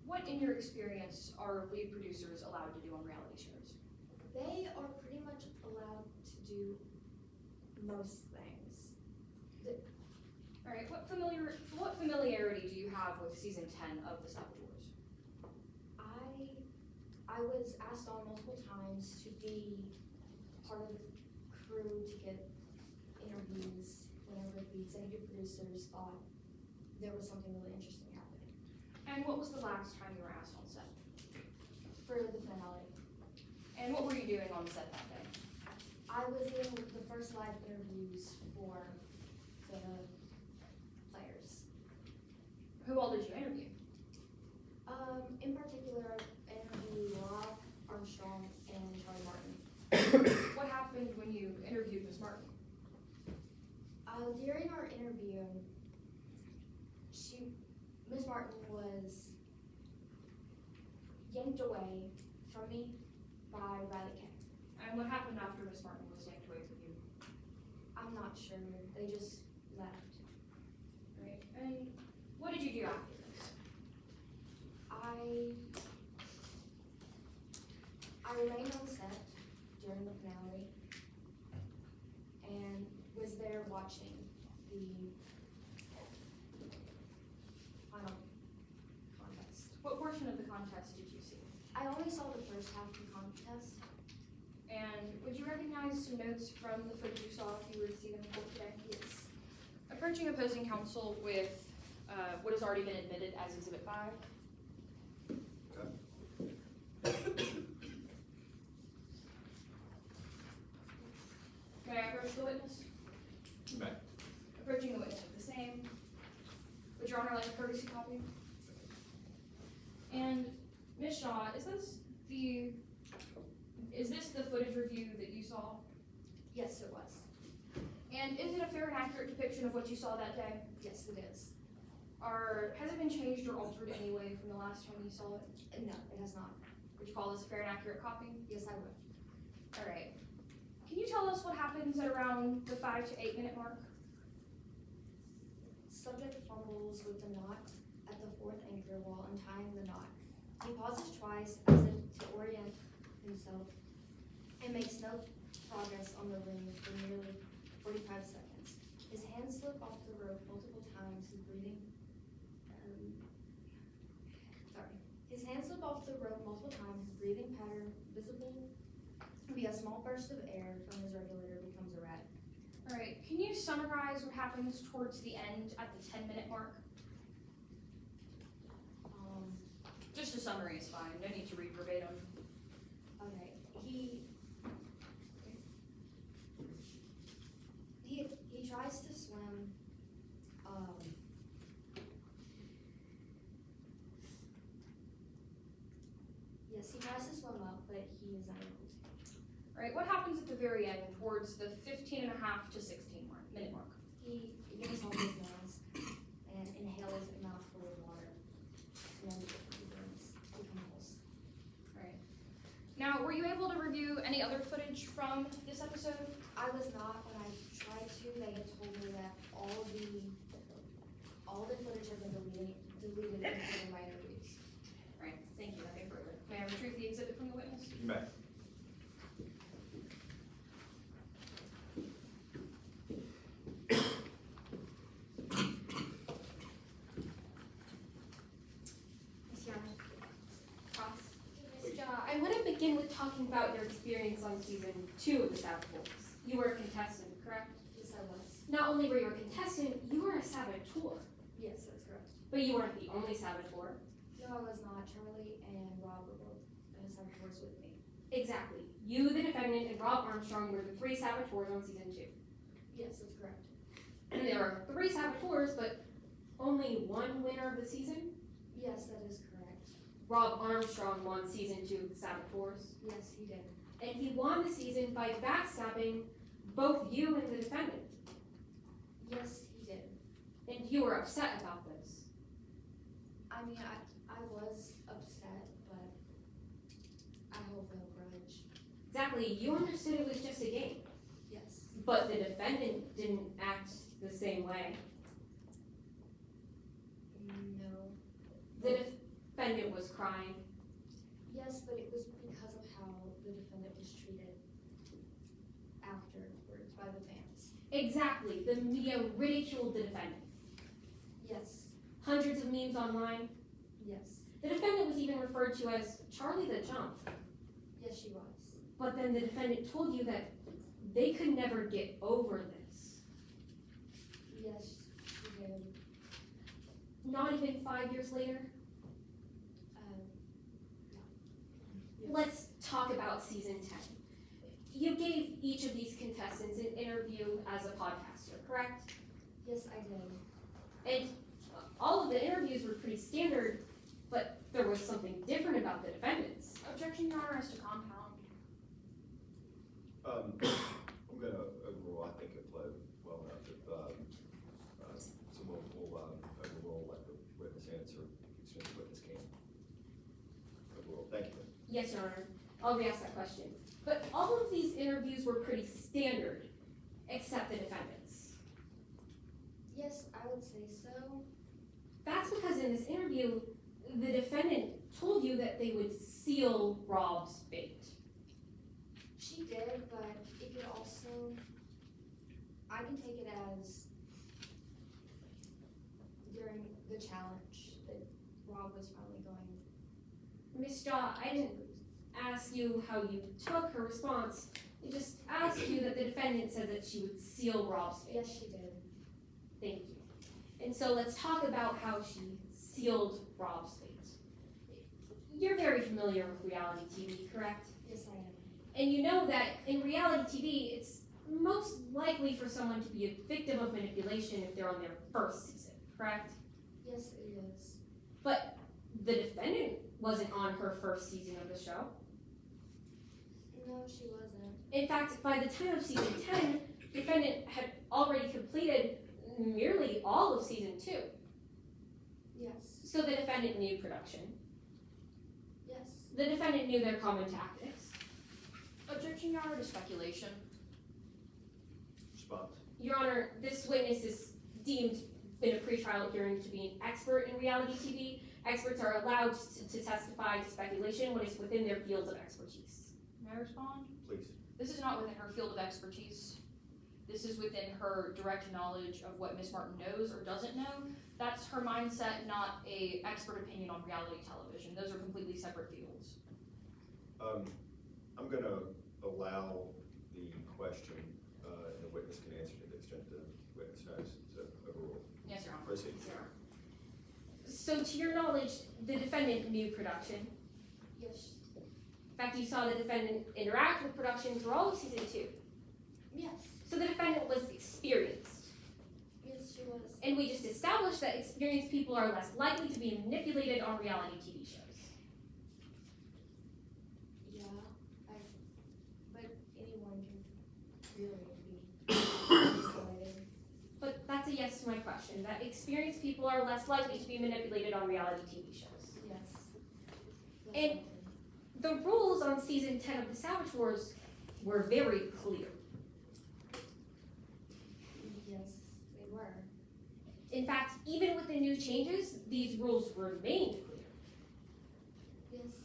what, in your experience, are lead producers allowed to do on reality shows? They are pretty much allowed to do most things. All right, what familiarity do you have with season 10 of The Saboteurs? I was asked on multiple times to be part of the crew to get interviews whenever the executive producers thought there was something really interesting happening. And what was the last time you were asked on set? For the finale, And what were you doing on set that day? I was in the first live interviews for the players. Who all did you interview? In particular, I interviewed Rob Armstrong and Charlie Martin. What happened when you interviewed Ms. Martin? During our interview, Ms. Martin was yanked away from me by Riley K. And what happened after Ms. Martin was yanked away from you? I'm not sure, they just left. Right. And what did you do after this? I remained on set during the finale and was there watching the final contest. What portion of the contest did you see? I only saw the first half of the contest. And would you recognize some notes from the footage you saw if you were to see them in court today? Yes. Approaching opposing counsel with what has already been admitted as Exhibit 5. May I approach the witness? You may. Approaching the witness with the same. Would Your Honor like a courtesy copy? And Ms. Shaw, is this the footage review that you saw? Yes, it was. And is it a fair and accurate depiction of what you saw that day? Yes, it is. Has it been changed or altered in any way from the last time you saw it? No, it has not. Would you call this a fair and accurate copy? Yes, I would. All right. Can you tell us what happens at around the 5 to 8 minute mark? Subject fumbles with the knot at the 4th anchor while untying the knot. He pauses twice as if to orient himself and makes no progress on the ring for nearly 45 seconds. His hands slip off the rope multiple times, his breathing pattern visible via a small burst of air from his regulator becomes erratic. All right. Can you summarize what happens towards the end at the 10 minute mark? Just a summary is fine. No need to read verbatim. Okay, he tries to swim, yes, he tries to swim up, but he is unable to. All right. What happens at the very end towards the 15 and a half to 16 minute mark? He begins on his nose and inhales a mouthful of water, and then he begins to convulse. All right. Now, were you able to review any other footage from this episode? I was not. When I tried to, they had told me that all the footage had been deleted including my interviews. All right. Thank you. Nothing further. May I retrieve the exhibit from the witness? You may. I want to begin with talking about your experience on season 2 of the Saboteurs. You were a contestant, correct? Yes, I was. Not only were you a contestant, you were a saboteur. Yes, that's correct. But you weren't the only saboteur. No, I was not. Charlie and Rob were both saboteurs with me. Exactly. You, the defendant, and Rob Armstrong were the 3 saboteurs on season 2. Yes, that's correct. And there are 3 saboteurs, but only 1 winner of the season. Yes, that is correct. Rob Armstrong won season 2 of the Saboteurs. Yes, he did. And he won the season by backstabbing both you and the defendant, Yes, he did. and you were upset about this. I mean, I was upset, but I hold no grudge. Exactly, you understood it was just a game, Yes. but the defendant didn't act the same way. No. The defendant was crying. Yes, but it was because of how the defendant was treated afterwards by the fans. Exactly, the media ridiculed the defendant. Yes. Hundreds of memes online. Yes. The defendant was even referred to as Charlie the Jump. Yes, she was. But then the defendant told you that they could never get over this. Yes, she did. Not even 5 years later. Yes. Let's talk about season 10. You gave each of these contestants an interview as a podcaster, correct? Yes, I did. And all of the interviews were pretty standard, but there was something different about the defendants. Objection, Your Honor, as to compound. I'm gonna overrule, I think it flowed well enough, if, so we'll overrule, let the witness answer, as soon as the witness can. Overrule, thank you. Yes, Your Honor, I'll re-ask that question. But all of these interviews were pretty standard, except the defendants. Yes, I would say so. That's because in this interview, the defendant told you that they would seal Rob's bait. She did, but it could also, I can take it as during the challenge that Rob was finally going Miss Shaw, I didn't ask you how you took her response. I just asked you that the defendant said that she would seal Rob's bait. Yes, she did. Thank you. And so let's talk about how she sealed Rob's bait. You're very familiar with reality TV, correct? Yes, I am. And you know that in reality TV, it's most likely for someone to be a victim of manipulation if they're on their first season, correct? Yes, it is. But the defendant wasn't on her first season of the show. No, she wasn't. In fact, by the time of season 10, the defendant had already completed nearly all of season 2. Yes. So the defendant knew production. Yes. The defendant knew their common tactics. Objection, Your Honor, to speculation. Response. Your Honor, this witness is deemed in a pretrial hearing to be an expert in reality TV. Experts are allowed to testify to speculation when it's within their fields of expertise. May I respond? Please. This is not within her field of expertise. This is within her direct knowledge of what Ms. Martin knows or doesn't know. That's her mindset, not a expert opinion on reality television. Those are completely separate fields. I'm gonna allow the question, and the witness can answer to the extent the witness has, so overrule. Yes, Your Honor. Proceed. So to your knowledge, the defendant knew production. Yes. In fact, you saw the defendant interact with production through all of season 2. Yes. So the defendant was experienced. Yes, she was. And we just established that experienced people are less likely to be manipulated on reality TV shows. Yeah. But anyone can really be manipulated. But that's a yes to my question, that experienced people are less likely to be manipulated on reality TV shows. Yes. And the rules on season 10 of the Savage Wars were very clear. Yes, they were. In fact, even with the new changes, these rules remained clear. Yes.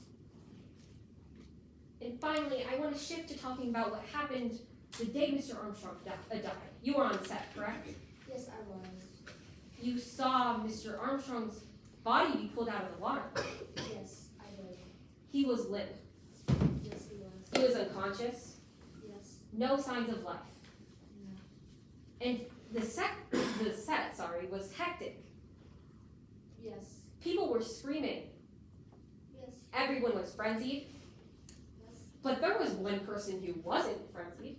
And finally, I want to shift to talking about what happened the day Mr. Armstrong died. You were on set, correct? Yes, I was. You saw Mr. Armstrong's body be pulled out of the water. Yes, I did. He was limp. Yes, he was. He was unconscious. Yes. No signs of life. No. And the set, was hectic. Yes. People were screaming. Yes. Everyone was frenzied. Yes. But there was one person who wasn't frenzied.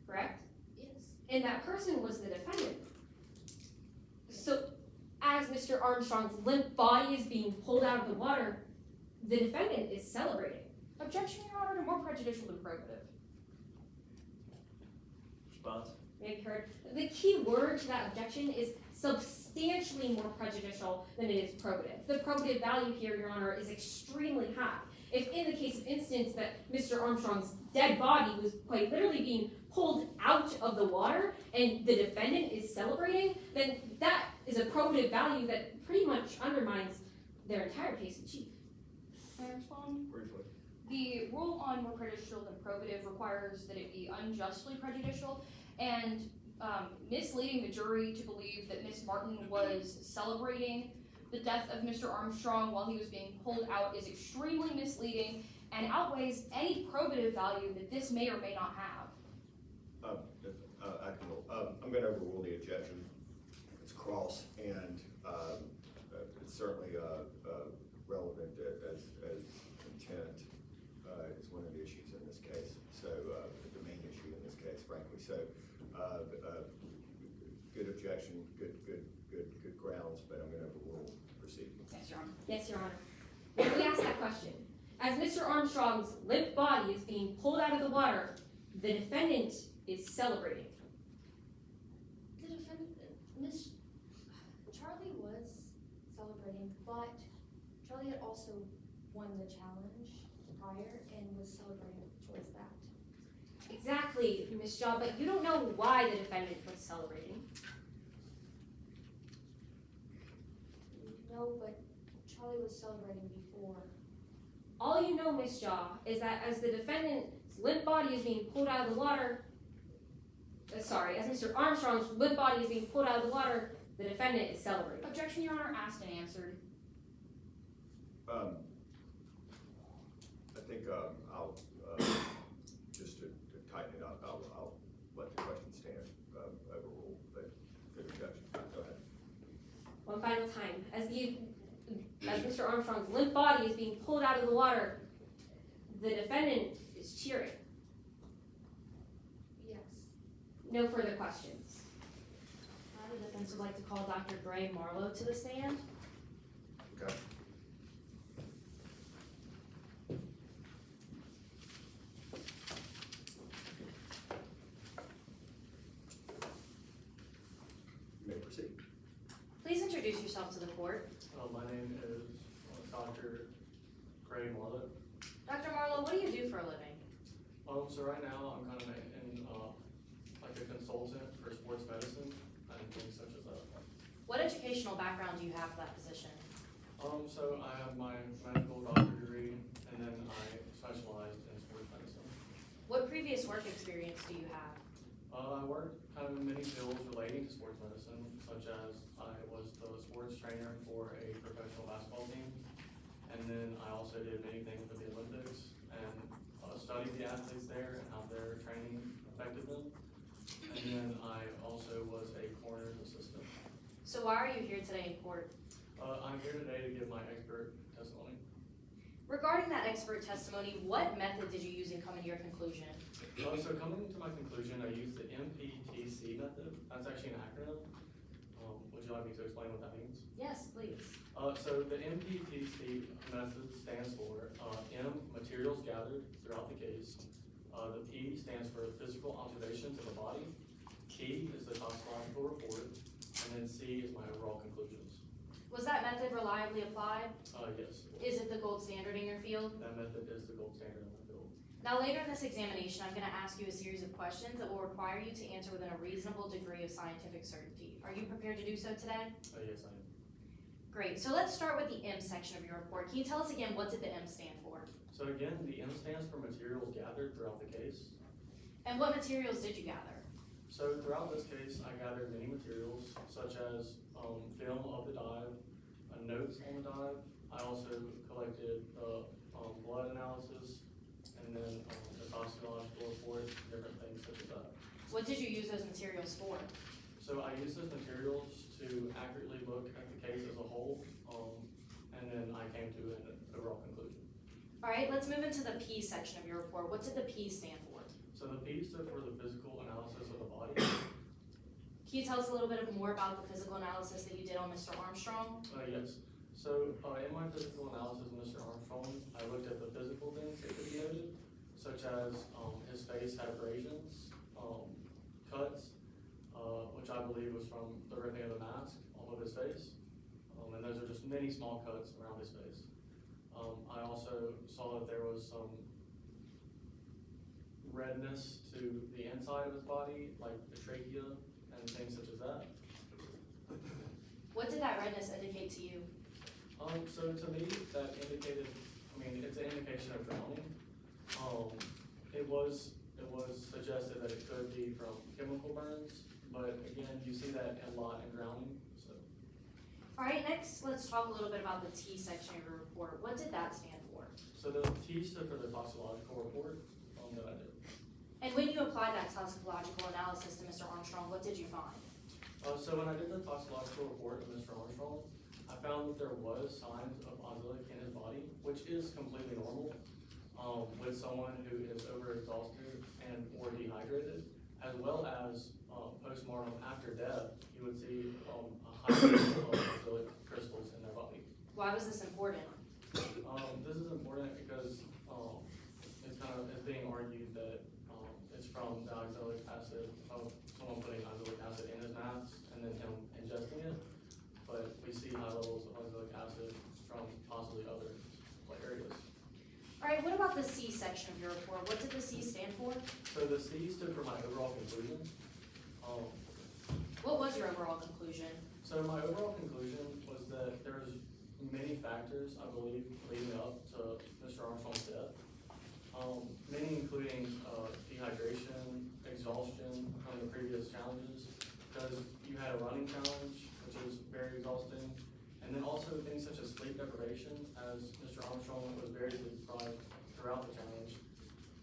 Correct? Yes. And that person was the defendant. So, as Mr. Armstrong's limp body is being pulled out of the water, the defendant is celebrating. Objection, Your Honor, to more prejudicial than probative. response? May I be heard? The key word to that objection is substantially more prejudicial than it is probative. The probative value here, Your Honor, is extremely high. If in the case of instance that Mr. Armstrong's dead body was quite literally being pulled out of the water and the defendant is celebrating, then that is a probative value that pretty much undermines their entire case in chief. May I respond? Briefly. The rule on more prejudicial than probative requires that it be unjustly prejudicial, and misleading the jury to believe that Miss Martin was celebrating the death of Mr. Armstrong while he was being pulled out is extremely misleading and outweighs any probative value that this may or may not have. I'm gonna overrule the objection. It's cross, and it's certainly relevant as intent is one of the issues in this case. So the main issue in this case, frankly. So good objection, good grounds, but I'm gonna overrule proceeding. Yes, Your Honor. Yes, Your Honor. Let me ask that question. As Mr. Armstrong's limp body is being pulled out of the water, the defendant is celebrating. The defendant, Charlie was celebrating, but Charlie had also won the challenge prior and was celebrating towards that. Exactly, Ms. Shaw, but you don't know why the defendant was celebrating. No, but Charlie was celebrating before. All you know, Ms. Shaw, is that as the defendant's limp body is being pulled out of the water, as Mr. Armstrong's limp body is being pulled out of the water, the defendant is celebrating. Objection, Your Honor, asked and answered. I think I'll just to tighten it up, I'll let the question stand, overrule, but good objection. Go ahead. One final time, as Mr. Armstrong's limp body is being pulled out of the water, the defendant is cheering. Yes. No further questions. The defense would like to call Dr. Gray Marlowe to the stand. Okay. You may proceed. Please introduce yourself to the court. My name is Dr. Gray Marlowe. Dr. Marlowe, what do you do for a living? So right now I'm kind of in like a consultant for sports medicine and things such as that. What educational background do you have for that position? So I have my medical doctor degree and then I specialized in sports medicine. What previous work experience do you have? I worked kind of in many fields relating to sports medicine, such as I was the sports trainer for a professional basketball team. And then I also did many things with the Olympics and studied the athletes there and how their training affected them. And then I also was a coroner's assistant. So why are you here today in court? I'm here today to give my expert testimony. Regarding that expert testimony, what method did you use in coming to your conclusion? So coming to my conclusion, I used the MPTC method. That's actually an acronym. Would you like me to explain what that means? Yes, please. So the MPTC method stands for M, materials gathered throughout the case. The P stands for physical observations of the body. T is the toxicological report. And then C is my overall conclusions. Was that method reliably applied? Yes. Is it the gold standard in your field? That method is the gold standard in my field. Now later in this examination, I'm going to ask you a series of questions that will require you to answer within a reasonable degree of scientific certainty. Are you prepared to do so today? Yes, I am. Great, so let's start with the M section of your report. Can you tell us again, what did the M stand for? So again, the M stands for materials gathered throughout the case. And what materials did you gather? So throughout this case, I gathered many materials, such as film of the dive, notes on the dive. I also collected the blood analysis, and then the toxicological report, different things such as that. What did you use those materials for? So I used those materials to accurately look at the case as a whole, and then I came to an overall conclusion. All right, let's move into the P section of your report. What did the P stand for? So the P stood for the physical analysis of the body. Can you tell us a little bit more about the physical analysis that you did on Mr. Armstrong? Yes. So in my physical analysis of Mr. Armstrong, I looked at the physical things that could be noted, such as his face had abrasions, cuts, which I believe was from the ripping of the mask off of his face. And those are just many small cuts around his face. I also saw that there was some redness to the inside of his body, like the trachea and things such as that. What did that redness indicate to you? So to me, that indicated, it's an indication of drowning. It was suggested that it could be from chemical burns, but again, you see that a lot in drowning, so. All right, next, let's talk a little bit about the T section of your report. What did that stand for? So the T stood for the toxicological report, that I did. And when you applied that toxicological analysis to Mr. Armstrong, what did you find? So when I did the toxicological report of Mr. Armstrong, I found that there was signs of oxalic in his body, which is completely normal, with someone who is overexhausted and or dehydrated, as well as postmortem after death, you would see a high level of oxalic crystals in their body. Why was this important? This is important because it's being argued that it's from the oxalic acid of someone putting oxalic acid in his mask and then him ingesting it. But we see high levels of oxalic acid from possibly other areas. All right, what about the C section of your report? What did the C stand for? So the C stood for my overall conclusion. What was your overall conclusion? So my overall conclusion was that there's many factors, I believe, leading up to Mr. Armstrong's death. Many including dehydration, exhaustion from the previous challenges, because you had a running challenge, which is very exhausting, and then also things such as sleep deprivation, as Mr. Armstrong was very sleep deprived throughout the challenge.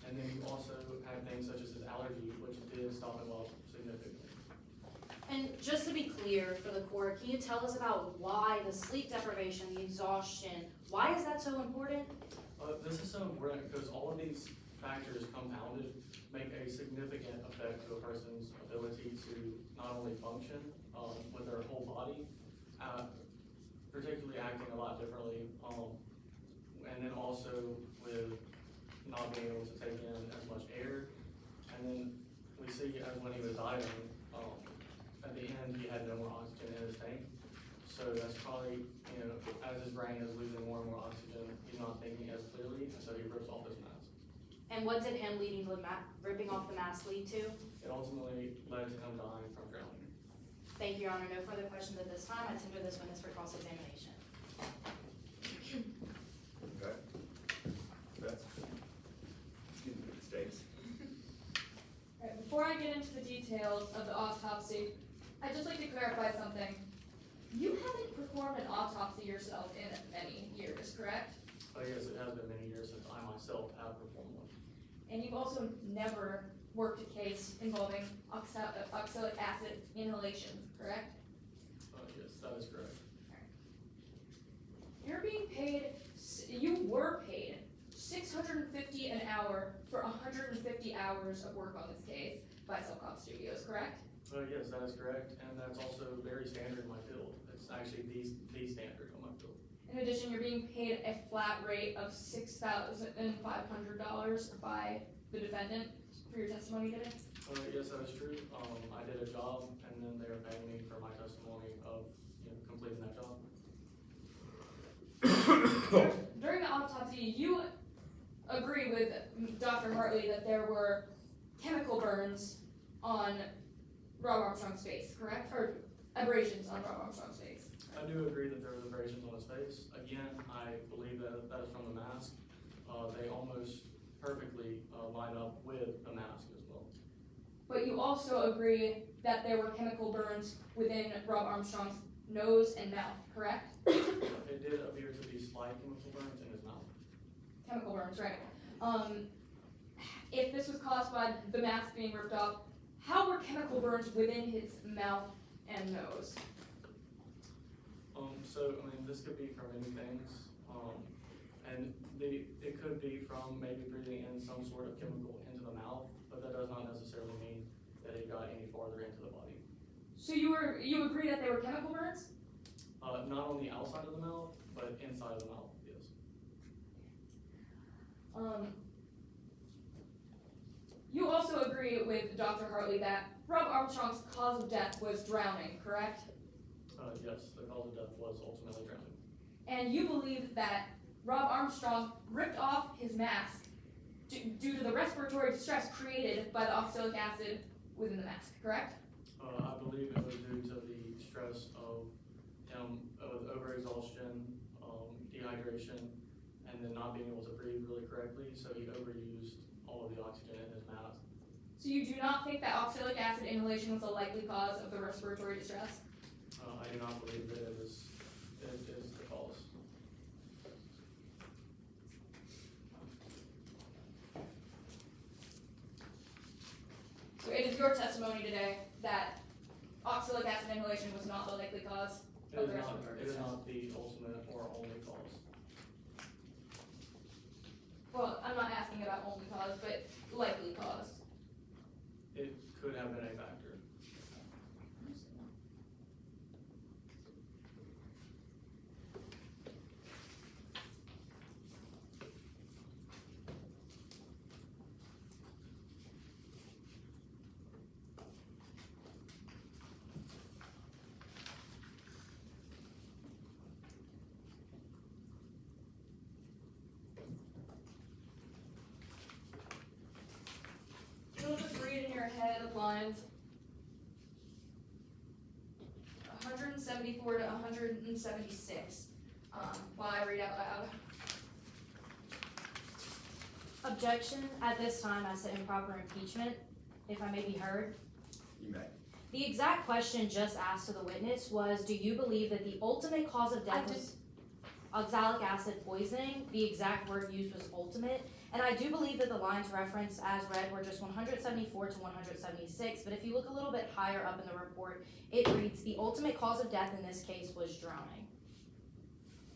And then you also had things such as his allergy, which did stop him up significantly. And just to be clear for the court, can you tell us about why the sleep deprivation, the exhaustion, why is that so important? This is so important because all of these factors compounded make a significant effect to a person's ability to not only function with their whole body, particularly acting a lot differently, and then also with not being able to take in as much air. And then we see as when he was diving, at the end he had no more oxygen in his tank. So that's probably, as his brain is losing more and more oxygen, he's not thinking as clearly, and so he rips off his mask. And what did him ripping off the mask lead to? It ultimately led to him dying from drowning. Thank you, Your Honor. No further questions at this time. I tender this witness for cross-examination. Okay. Beth? Excuse me, States. Alright, before I get into the details of the autopsy, I'd just like to clarify something. You haven't performed an autopsy yourself in many years, correct? Yes, it has been many years since I myself have performed one. And you've also never worked a case involving oxalic acid inhalation, correct? Yes, that is correct. You're being paid, you were paid $650 an hour for 150 hours of work on this case by Cellcom Studios, correct? Yes, that is correct, and that's also very standard in my field. It's actually the standard in my field. In addition, you're being paid a flat rate of $6,500 by the defendant for your testimony today? Yes, that is true. I did a job, and then they were paying me for my testimony of completing that job. During the autopsy, you agree with Dr. Hartley that there were chemical burns on Rob Armstrong's face, correct? Or abrasions on Rob Armstrong's face? I do agree that there was abrasions on his face. Again, I believe that that is from the mask. They almost perfectly line up with the mask as well. But you also agree that there were chemical burns within Rob Armstrong's nose and mouth, correct? It did appear to be slight chemical burns in his mouth. Chemical burns, right. If this was caused by the mask being ripped off, how were chemical burns within his mouth and nose? This could be from many things. And it could be from maybe breathing in some sort of chemical into the mouth, but that does not necessarily mean that it got any farther into the body. So you agree that they were chemical burns? Not on the outside of the mouth, but inside of the mouth, yes. You You also agree with Dr. Hartley that Rob Armstrong's cause of death was drowning, correct? Yes, the cause of death was ultimately drowning. And you believe that Rob Armstrong ripped off his mask due to the respiratory distress created by the oxalic acid within the mask, correct? I believe it was due to the stress of him with overexhaustion, dehydration, and then not being able to breathe really correctly, so he overused all of the oxygen in his mask. So you do not think that oxalic acid inhalation was a likely cause of the respiratory distress? I do not believe that it is the cause. So it is your testimony today that oxalic acid inhalation was not the likely cause of the respiratory It is distress? not the ultimate or only cause. Well, I'm not asking about only cause, but likely cause. It could have been a factor. You'll just read in your head lines 174 to 176 while I read out loud. Objection. At this time, I said improper impeachment, if I may be heard. You may. The exact question just asked to the witness was, do you believe that the ultimate cause of death was oxalic acid poisoning? The exact word used was ultimate. And I do believe that the lines referenced as read were just 174 to 176, but if you look a little bit higher up in the report, it reads, the ultimate cause of death in this case was drowning.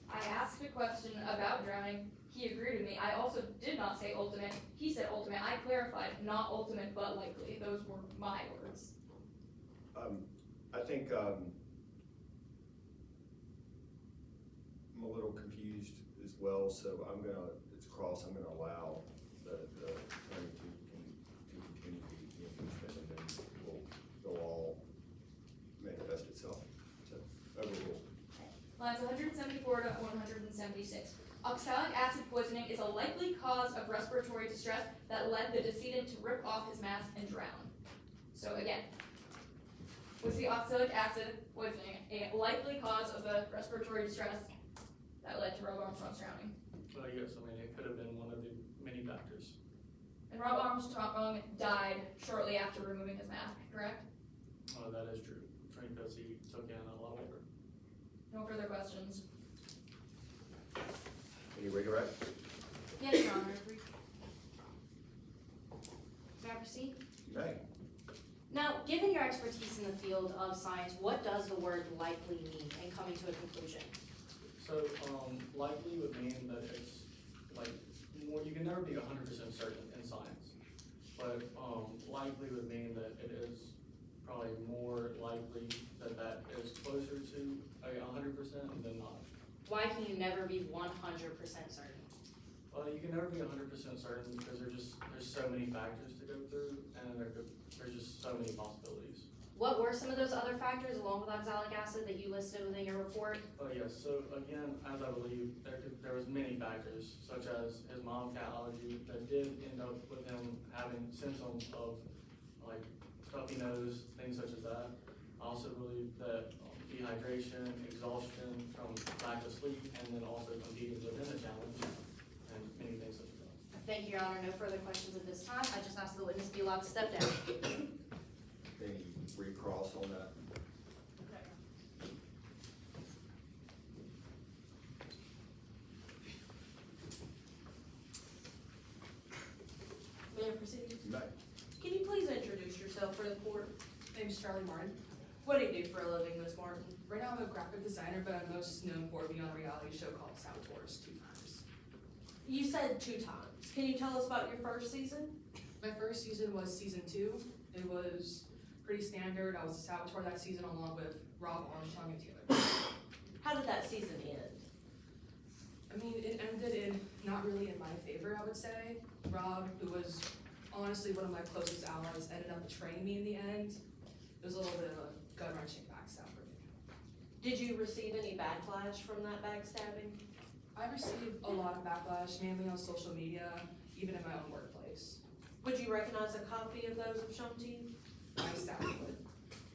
I asked a question about drowning. He agreed with me. I also did not say ultimate. He said ultimate. I clarified, not ultimate, but likely. Those were my words. I think, I'm a little confused as well, so it's a cross, I'm gonna allow the attorney to continue the impeachment, and then we'll all manifest itself, so, overrule. Lines 174 to 176. Oxalic acid poisoning is a likely cause of respiratory distress that led the decedent to rip off his mask and drown. So again, was the oxalic acid poisoning a likely cause of the respiratory distress that led to Rob Armstrong's drowning? Yes, I mean, it could have been one of the many factors. And Rob Armstrong died shortly after removing his mask, correct? That is true, because he took in a lot of water. No further questions. Any redirect? Yes, Your Honor. May I proceed? You may. Now, given your expertise in the field of science, what does the word likely mean in coming to a conclusion? So, likely would mean that it's like more, you can never be 100% certain in science, but likely would mean that it is probably more likely that is closer to a 100% than not. Why can you never be 100% certain? You can never be 100% certain because there's so many factors to go through, and there's just so many possibilities. What were some of those other factors along with oxalic acid that you listed within your report? Yes, so again, as I believe, there was many factors, such as his mild cat allergy that did end up with him having symptoms of like stuffy nose, things such as that. I also believe that dehydration, exhaustion from lack of sleep, and then also competing within the challenge, and many things such as that. Thank you, Your Honor. No further questions at this time. I just ask the witness be allowed to step down. Any recross on that? May I proceed? You may. Can you please introduce yourself for the court? My name's Charlie Martin. What do you do for a living, Ms. Martin? Right now I'm a graphic designer, but I'm most known for being on a reality show called Saboteurs 2 times. You said 2 times. Can you tell us about your first season? My first season was season 2. It was pretty standard. I was a saboteur that season along with Rob Armstrong and Taylor. How did that season end? I mean, it ended in not really in my favor, I would say. Rob, who was honestly, one of my closest allies ended up betraying me in the end. It was a little bit of a gut-wrenching backstab for me. Did you receive any backlash from that backstabbing? I received a lot of backlash, mainly on social media, even in my own workplace. Would you recognize a copy of those if shown to you? I sadly would.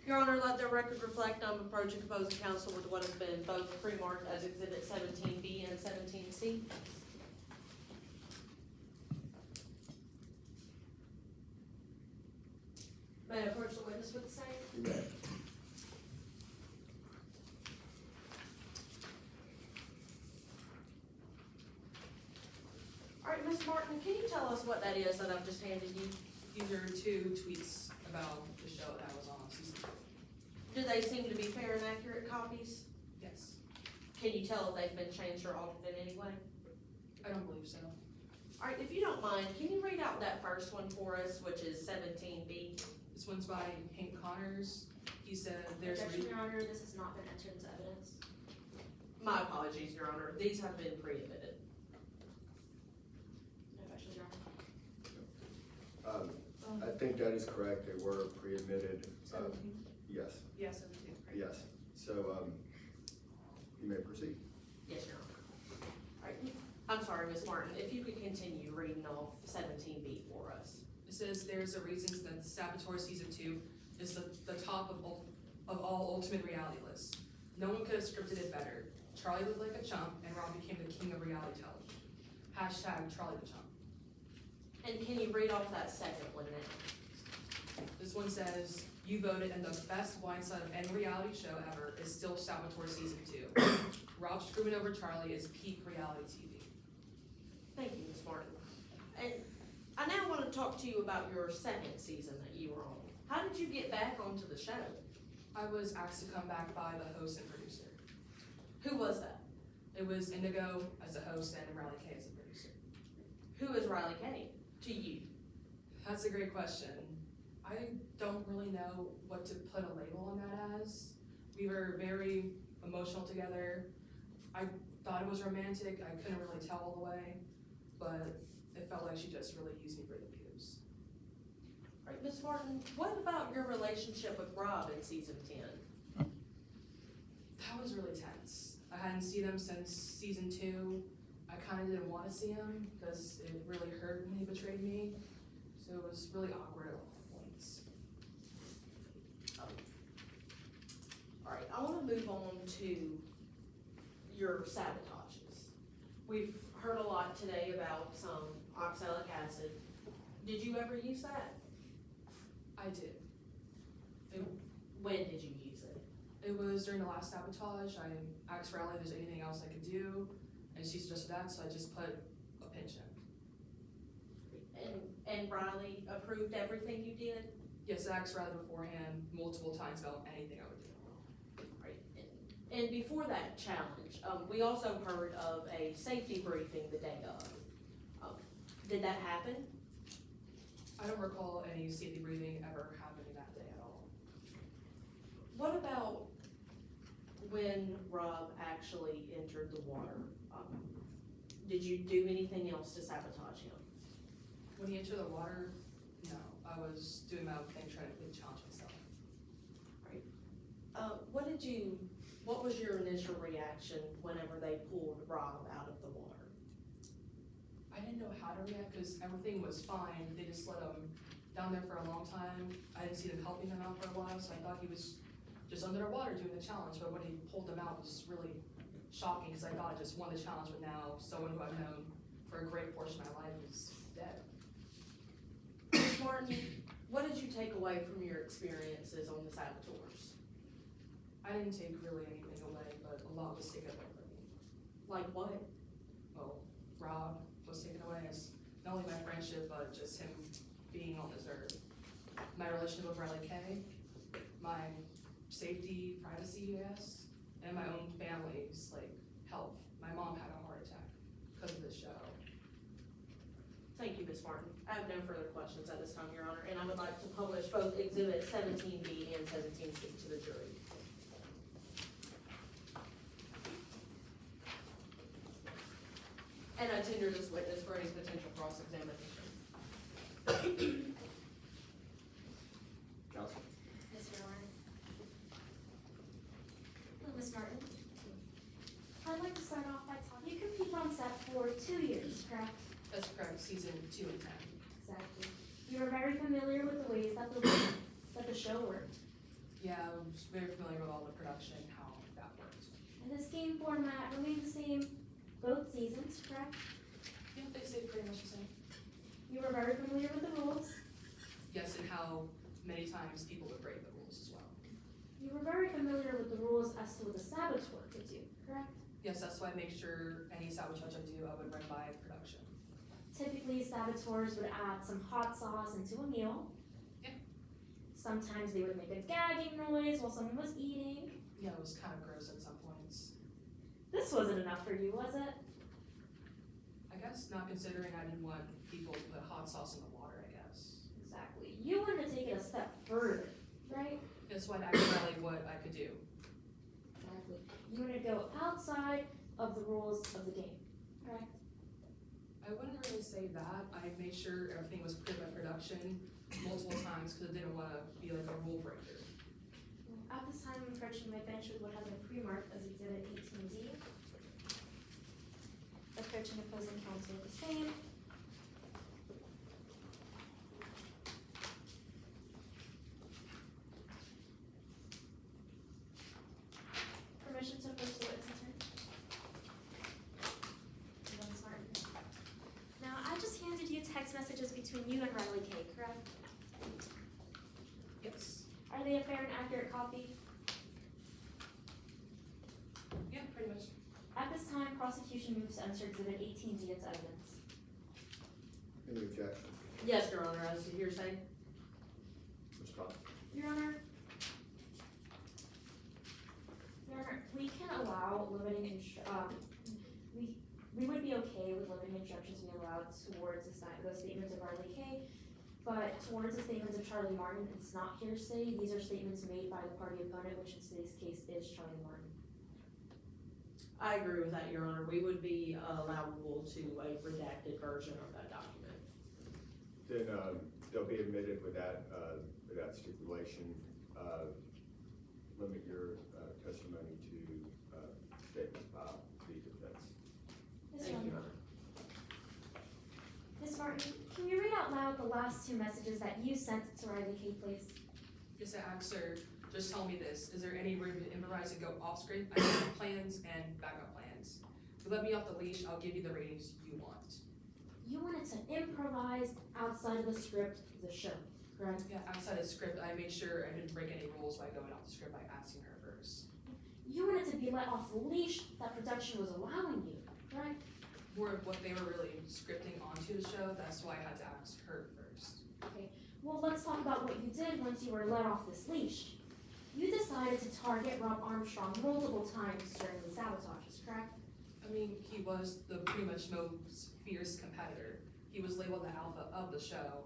Your Honor, let the record reflect I'm approaching opposing counsel with what has been both pre-marked as Exhibit 17B and 17C. May I approach the witness with the same? You may. All right, Ms. Martin, can you tell us what that is that I've just handed you? These are 2 tweets about the show that I was on season 2. Do they seem to be fair and accurate copies? Yes. Can you tell if they've been changed or altered in any way? I don't believe so. All right, if you don't mind, can you read out that first one for us, which is 17B? This one's by Hank Connors. He said there's a Objection, Your Honor, this has not been entered into evidence. My apologies, Your Honor, these have been pre-admitted. No objections, Your Honor. I think that is correct, they were pre-admitted. 17? Yes, Yeah, 17. Right. yes. So, you may proceed. Yes, Your Honor. All right, I'm sorry, Ms. Martin, if you could continue reading off 17B for us. It says there's a reason that Saboteur Season 2 is the top of all ultimate reality lists. No one could have scripted it better. Charlie looked like a chump, and Rob became the king of reality television. Hashtag Charlie the Chump. And can you read off that second one now? This one says, you voted, and the best blindside of any reality show ever is still Saboteur Season 2. Rob screwing over Charlie is peak reality TV. Thank you, Ms. Martin. And I now want to talk to you about your second season that you were on. How did you get back onto the show? I was asked to come back by the host and producer. Who was that? It was Indigo as a host and Riley Kay as a producer. Who is Riley Kay to you? That's a great question. I don't really know what to put a label on that as. We were very emotional together. I thought it was romantic. I couldn't really tell all the way, but it felt like she just really used me for the views. All right, Ms. Martin, what about your relationship with Rob in season 10? That was really tense. I hadn't seen him since season 2. I kind of didn't want to see him because it really hurt when he betrayed me. So it was really awkward at all points. All right, I want to move on to your sabotages. We've heard a lot today about some oxalic acid. Did you ever use that? I did. When did you use it? It was during the last sabotage. I asked Riley if there's anything else I could do, and she suggested that, so I just put a pinch in. And Riley approved everything you did? Yes, I asked Riley beforehand multiple times about anything I would do. Right. And before that challenge, we also heard of a safety briefing the day of. Did that happen? I don't recall any safety briefing ever happening that day at all. What about when Rob actually entered the water? Did you do anything else to sabotage him? When he entered the water, no. I was doing my own thing, trying to really challenge myself. What was your initial reaction whenever they pulled Rob out of the water? I didn't know how to react because everything was fine. They just let him down there for a long time. I didn't see them helping him out for a while, so I thought he was just under the water doing the challenge. But when he pulled them out, it was really shocking because I thought I just won the challenge, but now someone who I've known for a great portion of my life is dead. Ms. Martin, what did you take away from your experiences on the saboteurs? I didn't take really anything away, but a lot was taken away from me. Like what? Well, Rob was taken away as not only my friendship, but just him being on this earth. My relationship with Riley Kay, my safety, privacy, yes, and my own family's health. My mom had a heart attack because of this show. Thank you, Ms. Martin. I have no further questions at this time, Your Honor, and I would like to publish both Exhibit 17B and 17C to the jury. And I tender this witness for any potential cross-examination. Counsel? Mr. Warren. Hello, Ms. Martin. I'd like to start off by talking, you competed on set for 2 years, correct? That's correct, season 2 and 10. Exactly. You were very familiar with the ways that the show worked. Yeah, I was very familiar with all the production, how that worked. And this game format remained the same both seasons, correct? Yeah, they stayed pretty much the same. You were very familiar with the rules. Yes, and how many times people would break the rules as well. You were very familiar with the rules as to what the saboteur could do, correct? Yes, that's why I make sure any sabotage I do, I would run by production. Typically, saboteurs would add some hot sauce into a meal. Yeah. Sometimes they would make a gagging noise while someone was eating. Yeah, it was kind of gross at some points. This wasn't enough for you, was it? I guess not considering I didn't want people to put hot sauce in the water, I guess. Exactly. You wanted to take it a step further, right? That's why I actually what I could do. Exactly. You wanted to go outside of the rules of the game, correct? I wouldn't really say that. I made sure everything was clear by production multiple times because I didn't want to be like a rule breaker. At this time, I'm approaching my bench with what has been pre-marked as Exhibit 18D. Approaching opposing counsel the same. Permission to approach the witness in turn. Ms. Martin. Now, I just handed you text messages between you and Riley K, correct? Yes. Are they a fair and accurate copy? Yeah, pretty much. At this time, prosecution moves to enter Exhibit 18D into evidence. Any objection? Yes, Your Honor, as to hearsay. Response? Your Honor, we can allow limiting, we would be okay with limiting instructions being allowed towards the statements of Riley K, but towards the statements of Charlie Martin, it's not hearsay. These are statements made by the party opponent, which in today's case is Charlie Martin. I agree with that, Your Honor. We would be allowable to a redacted version of that document. Then, they'll be admitted with that stipulation. Limit your testimony to statements by the defense. Yes, Thank Your you, Honor. Your Honor. Ms. Martin, can you read out loud the last 2 messages that you sent to Riley K, please? Yes, I asked her, just tell me this. Is there any room to improvise and go off script? I have plans and backup plans. If you let me off the leash, I'll give you the ratings you want. You wanted to improvise outside of the script of the show, correct? Yeah, outside of script, I made sure I didn't break any rules by going off the script by asking her first. You wanted to be let off the leash that production was allowing you, correct? More of what they were really scripting onto the show, that's why I had to ask her first. Okay, well, let's talk about what you did once you were let off this leash. You decided to target Rob Armstrong multiple times during the sabotages, correct? I mean, he was the pretty much most fierce competitor. He was labeled the alpha of the show.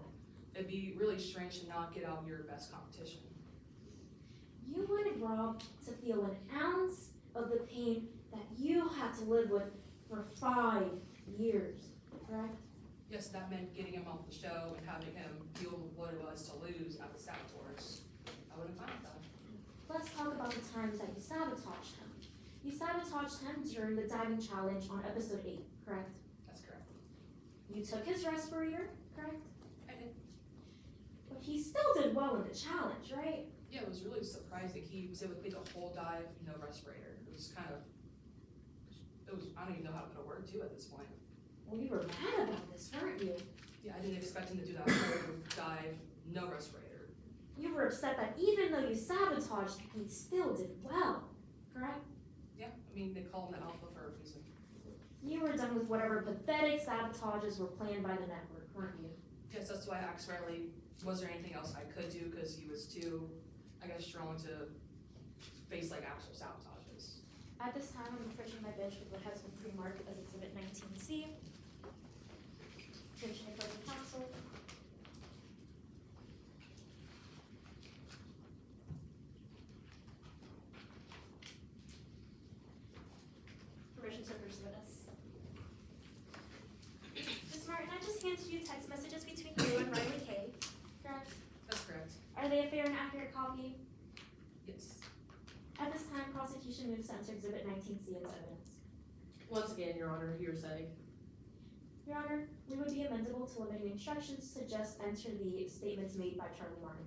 It'd be really strange to not get out your best competition. You wanted Rob to feel an ounce of the pain that you had to live with for 5 years, correct? Yes, that meant getting him off the show and having him feel what it was to lose at the saboteurs. I wouldn't mind that. Let's talk about the times that you sabotaged him. You sabotaged him during the diving challenge on episode 8, correct? That's correct. You took his respirator, correct? I did. But he still did well in the challenge, right? Yeah, it was really surprising. He was able to complete the whole dive, no respirator. It was kind of, I don't even know how to put a word to at this point. Well, you were mad about this, weren't you? Yeah, I didn't expect him to do that whole dive, no respirator. You were upset that even though you sabotaged, he still did well, correct? Yeah, I mean, they call him the alpha for a reason. You were done with whatever pathetic sabotages were planned by the network, weren't you? Yes, that's why I asked Riley, was there anything else I could do? Because he was too, I guess, strong to face like actual sabotages. At this time, I'm approaching my bench with what has been pre-marked as Exhibit 19C. Approaching opposing counsel. Permission to approach the witness. Ms. Martin, I just handed you text messages between you and Riley K. fair and accurate copy? Yes. At this time, prosecution moves to enter Exhibit 19C into evidence. Once again, Your Honor, hearsay. Your Honor, we would be amendable to limiting instructions to just enter the statements made by Charlie Martin.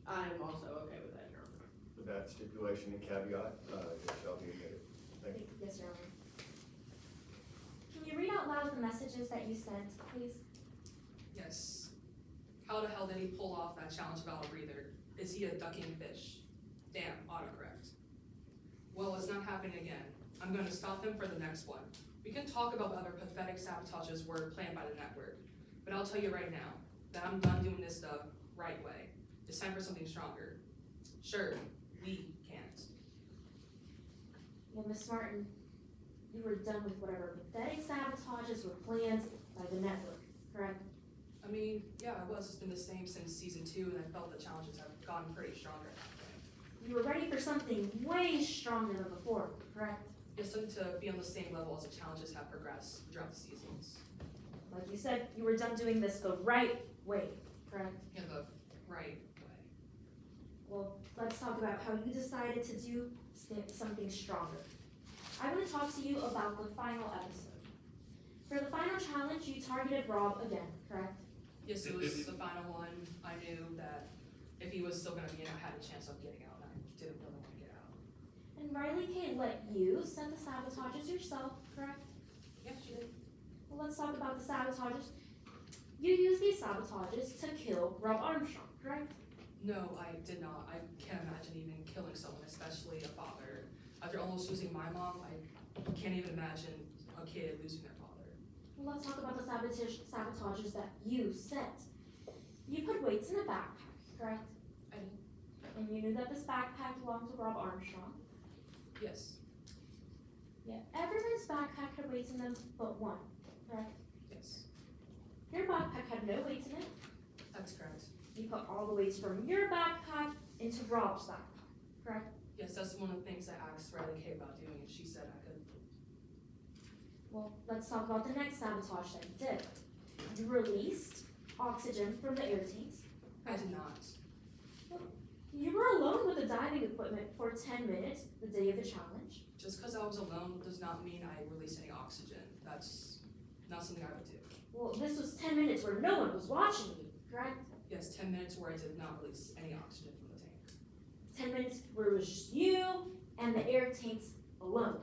I am also okay with that, Your Honor. With that stipulation and caveat, it shall be admitted. Thank you. Yes, Your Honor. Can you read out loud the messages that you sent, please? Yes. How the hell did he pull off that challenge about a breather? Is he a ducking fish? Damn, autocorrect. Well, it's not happening again. I'm gonna stop him for the next one. We can talk about other pathetic sabotages were planned by the network, but I'll tell you right now that I'm done doing this the right way. It's time for something stronger. Sure, we can't. Well, Miss Martin, you were done with whatever pathetic sabotages were planned by the network, correct? I mean, yeah, I was. It's been the same since season 2, and I felt the challenges have gotten pretty stronger at that point. You were ready for something way stronger than before, correct? It's something to be on the same level as the challenges have progressed throughout the seasons. Like you said, you were done doing this the right way, correct? In the right way. Well, let's talk about how you decided to do something stronger. I want to talk to you about the final episode. For the final challenge, you targeted Rob again, correct? Yes, it was the final one. I knew that if he was still gonna be in, I had a chance of getting out, and I didn't really want to get out. And Riley Kay let you send the sabotages yourself, correct? Yeah, she did. Well, let's talk about the sabotages. You used these sabotages to kill Rob Armstrong, correct? No, I did not. I can't imagine even killing someone, especially a father. After almost losing my mom, I can't even imagine a kid losing their father. Well, let's talk about the sabotages that you sent. You put weights in a backpack, correct? I did. And you knew that this backpack belonged to Rob Armstrong. Yes. Yeah, everyone's backpack had weights in them but one, correct? Yes. Your backpack had no weights in it. That's correct. You put all the weights from your backpack into Rob's backpack, correct? Yes, that's one of the things I asked Riley Kay about doing, and she said I could. Well, let's talk about the next sabotage that you did. You released oxygen from the air tanks. I did not. You were alone with the diving equipment for 10 minutes the day of the challenge. Just because I was alone does not mean I released any oxygen. That's not something I would do. Well, this was 10 minutes where no one was watching you, correct? Yes, 10 minutes where I did not release any oxygen from the tank. 10 minutes where it was just you and the air tanks alone.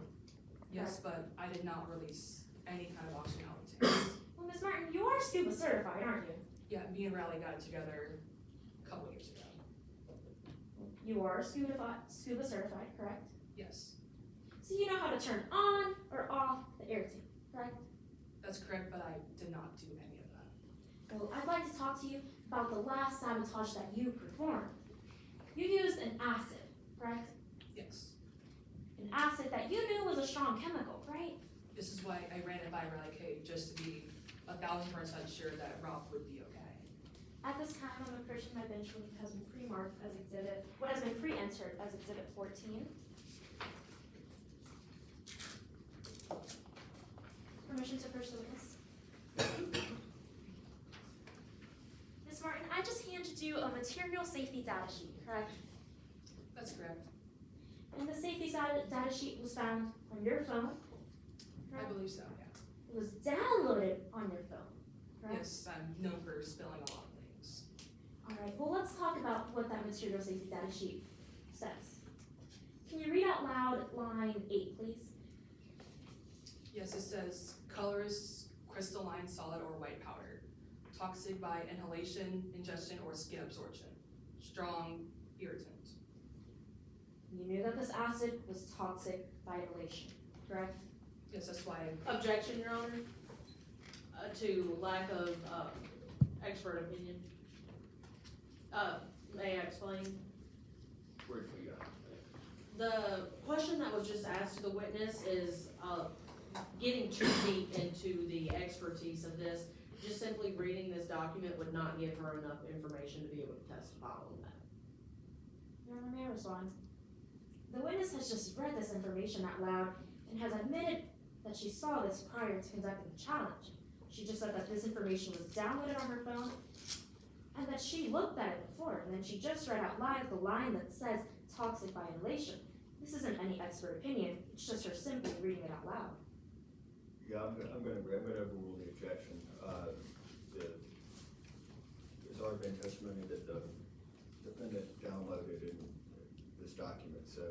Yes, but I did not release any kind of oxygen out of the tanks. Well, Ms. Martin, you are scuba certified, aren't you? Yeah, me and Riley got it together a couple years ago. You are scuba certified, correct? Yes, So you know how to turn on or off the air tank, correct? that's correct, but I did not do any of that. Well, I'd like to talk to you about the last sabotage that you performed. You used an acid, correct? Yes, An acid that you knew was a strong chemical, right? this is why I ran it by Riley Kay, just to be 1,000% sure that Rob would be okay. At this time, I'm approaching my bench when it has been pre-marked as what has been pre-entered as exhibit 14. Permission to approach the witness. Ms. Martin, I just handed you a material safety data sheet, correct? That's correct. And the safety data sheet was found on your phone, I correct? believe so, yeah. It was downloaded on your phone, correct? Yes, I'm known for spilling a lot of things. All right, well, let's talk about what that material safety data sheet says. Can you read out loud line 8, please? Yes, it says colorless, crystalline, solid, or white powder. Toxic by inhalation, ingestion, or skin absorption. Strong irritant. You knew that this acid was toxic by inhalation, correct? Yes, that's why Objection, Your Honor, to lack of, expert opinion. May I explain? Briefly, yeah. The question that was just asked to the witness is, getting too deep into the expertise of this. Just simply reading this document would not give her enough information to be able to testify on that. Your Honor, may I respond? The witness has just read this information out loud and has admitted that she saw this prior to conducting the challenge. She just said that this information was downloaded on her phone and that she looked at it before, and then she just read out loud the line that says toxic violation. This isn't any expert opinion, it's just her simply reading it out loud. Yeah, I'm gonna overrule the objection. There's already been testimony that the defendant downloaded in this document, so,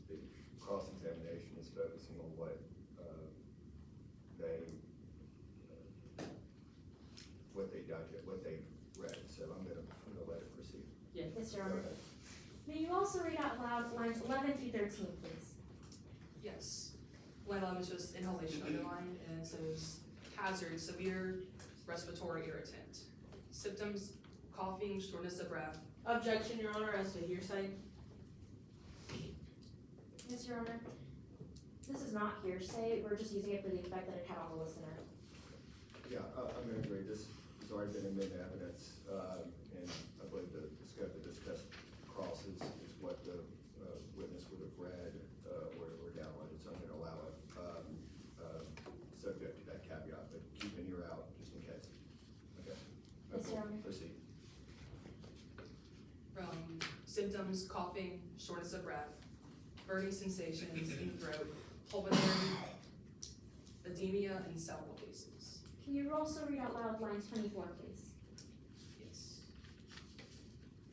the cross-examination is focusing on what, what they read, so I'm gonna let it proceed. Yes, Your Go Honor. ahead. May you also read out loud lines 11 through 13, please? Yes. Line 11 is just inhalation underlined, and it says hazard, severe respiratory irritant. Symptoms, coughing, shortness of breath. Objection, Your Honor, as to hearsay. Yes, Your Honor. This is not hearsay, we're just using it for the effect that it had on the listener. Yeah, I'm gonna agree, this has already been admitted evidence, and I believe the scope of this test crosses is what the witness would have read, or downloaded, so I'm gonna allow it, subject to that caveat, but keep an ear out just in case. Okay. Yes, Your Honor. Proceed. From symptoms, coughing, shortness of breath, burning sensations in throat, pulmonary edema, and cerebral cases. Can you also read out loud line 24, please? Yes.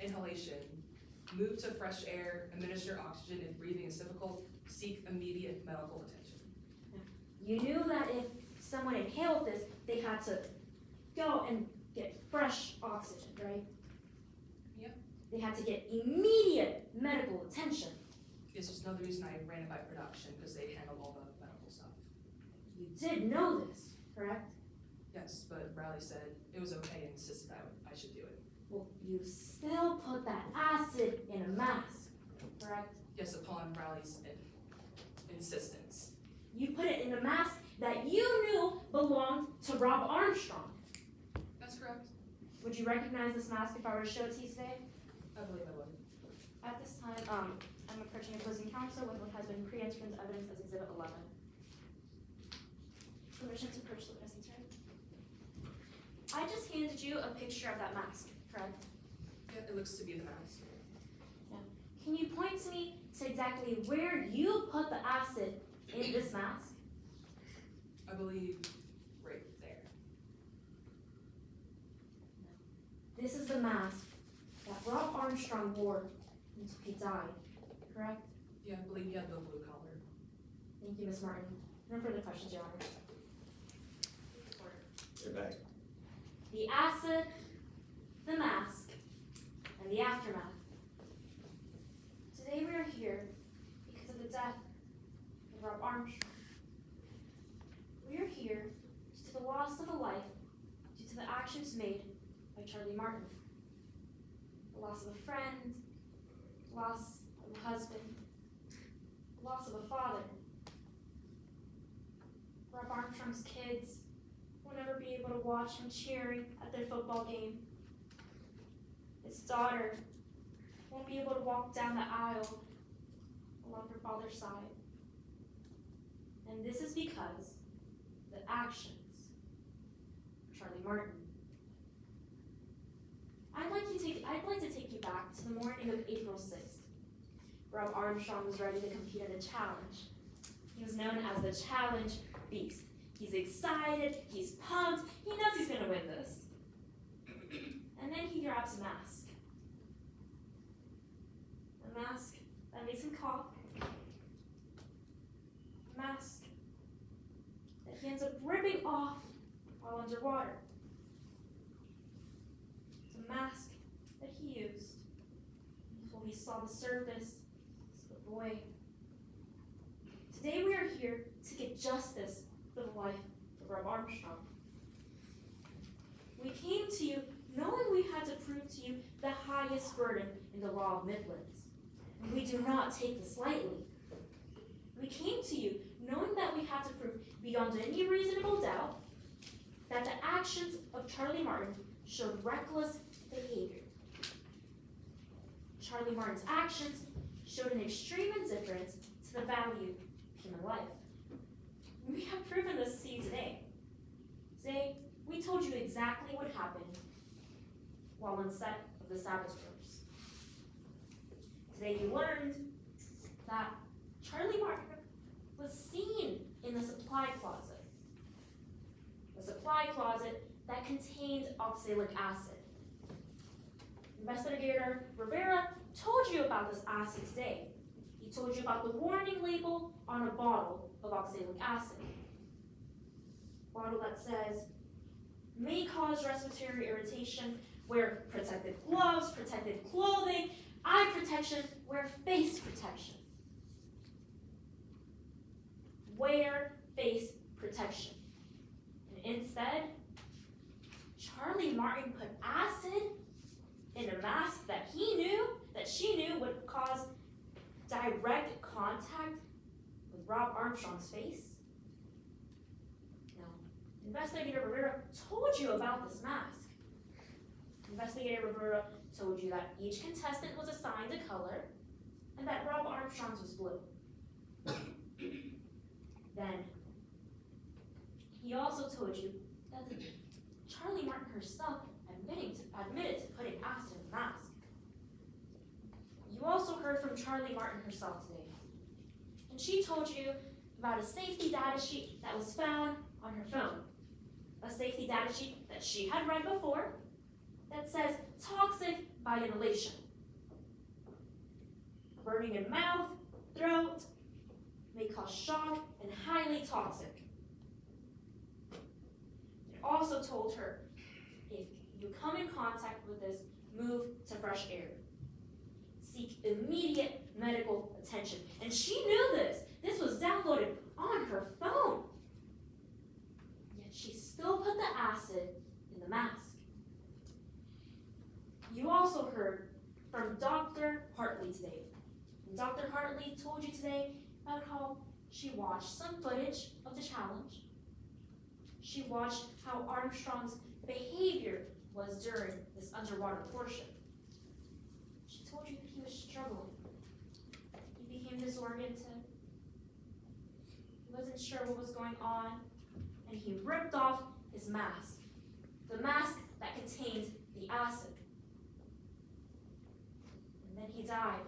Inhalation, move to fresh air, administer oxygen if breathing is difficult, seek immediate medical attention. You knew that if someone inhaled this, they had to go and get fresh oxygen, right? Yep. They had to get immediate medical attention. This was another reason I ran it by production, because they handle all the medical stuff. You did know this, correct? Yes, but Riley said it was okay and insisted I should do it. Well, you still put that acid in a mask, correct? Yes, upon Riley's insistence. You put it in a mask that you knew belonged to Rob Armstrong. That's correct. Would you recognize this mask if I were to show it to you today? I believe I would. At this time, I'm approaching opposing counsel with what has been pre-entered into evidence as Exhibit 11. Permission to approach the witness, right? I just handed you a picture of that mask, correct? Yeah, it looks to be the mask. Can you point to me to exactly where you put the acid in this mask? I believe right there. This is the mask that Rob Armstrong wore until he died, correct? Yeah, I believe he had the blue collar. Thank you, Ms. Martin. No further questions, Your Honor. Get back. The acid, the mask, and the aftermath. Today we are here because of the death of Rob Armstrong. We are here due to the loss of a life due to the actions made by Charlie Martin. The loss of a friend, loss of a husband, loss of a father. Rob Armstrong's kids will never be able to watch him cheering at their football game. His daughter won't be able to walk down the aisle along her father's side. And this is because the actions of Charlie Martin. I'd like to take you back to the morning of April 6th. Rob Armstrong was ready to compete in a challenge. He was known as the Challenge Beast. He's excited, he's pumped, he knows he's gonna win this. And then he grabs a mask. A mask that makes him cough. A mask that he ends up ripping off while underwater. It's a mask that he used until he saw the surface of the boy. Today we are here to get justice for the life of Rob Armstrong. We came to you knowing we had to prove to you the highest burden in the law of Midlands. And we do not take this lightly. We came to you knowing that we had to prove beyond any reasonable doubt that the actions of Charlie Martin showed reckless behavior. Charlie Martin's actions showed an extreme indifference to the value of human life. We have proven this to you today. Today, we told you exactly what happened while on set of the saboteurs. Today you learned that Charlie Martin was seen in the supply closet. The supply closet that contained oxalic acid. Investigator Rivera told you about this acid today. He told you about the warning label on a bottle of oxalic acid. Bottle that says, may cause respiratory irritation, wear protective gloves, protective clothing, eye protection, wear face protection. Wear face protection. And instead, Charlie Martin put acid in a mask that she knew would cause direct contact with Rob Armstrong's face. Now, Investigator Rivera told you about this mask. Investigator Rivera told you that each contestant was assigned a color and that Rob Armstrong's was blue. Then, he also told you that Charlie Martin herself admitted to putting acid in the mask. You also heard from Charlie Martin herself today. And she told you about a safety data sheet that was found on her phone. A safety data sheet that she had read before that says toxic by inhalation. Burning in mouth, throat, may cause shock and highly toxic. It also told her, if you come in contact with this, move to fresh air. Seek immediate medical attention. And she knew this. This was downloaded on her phone. Yet she still put the acid in the mask. You also heard from Dr. Hartley today. And Dr. Hartley told you today about how she watched some footage of the challenge. She watched how Armstrong's behavior was during this underwater portion. She told you that he was struggling. He became disoriented. He wasn't sure what was going on, and he ripped off his mask. The mask that contained the acid. And then he died.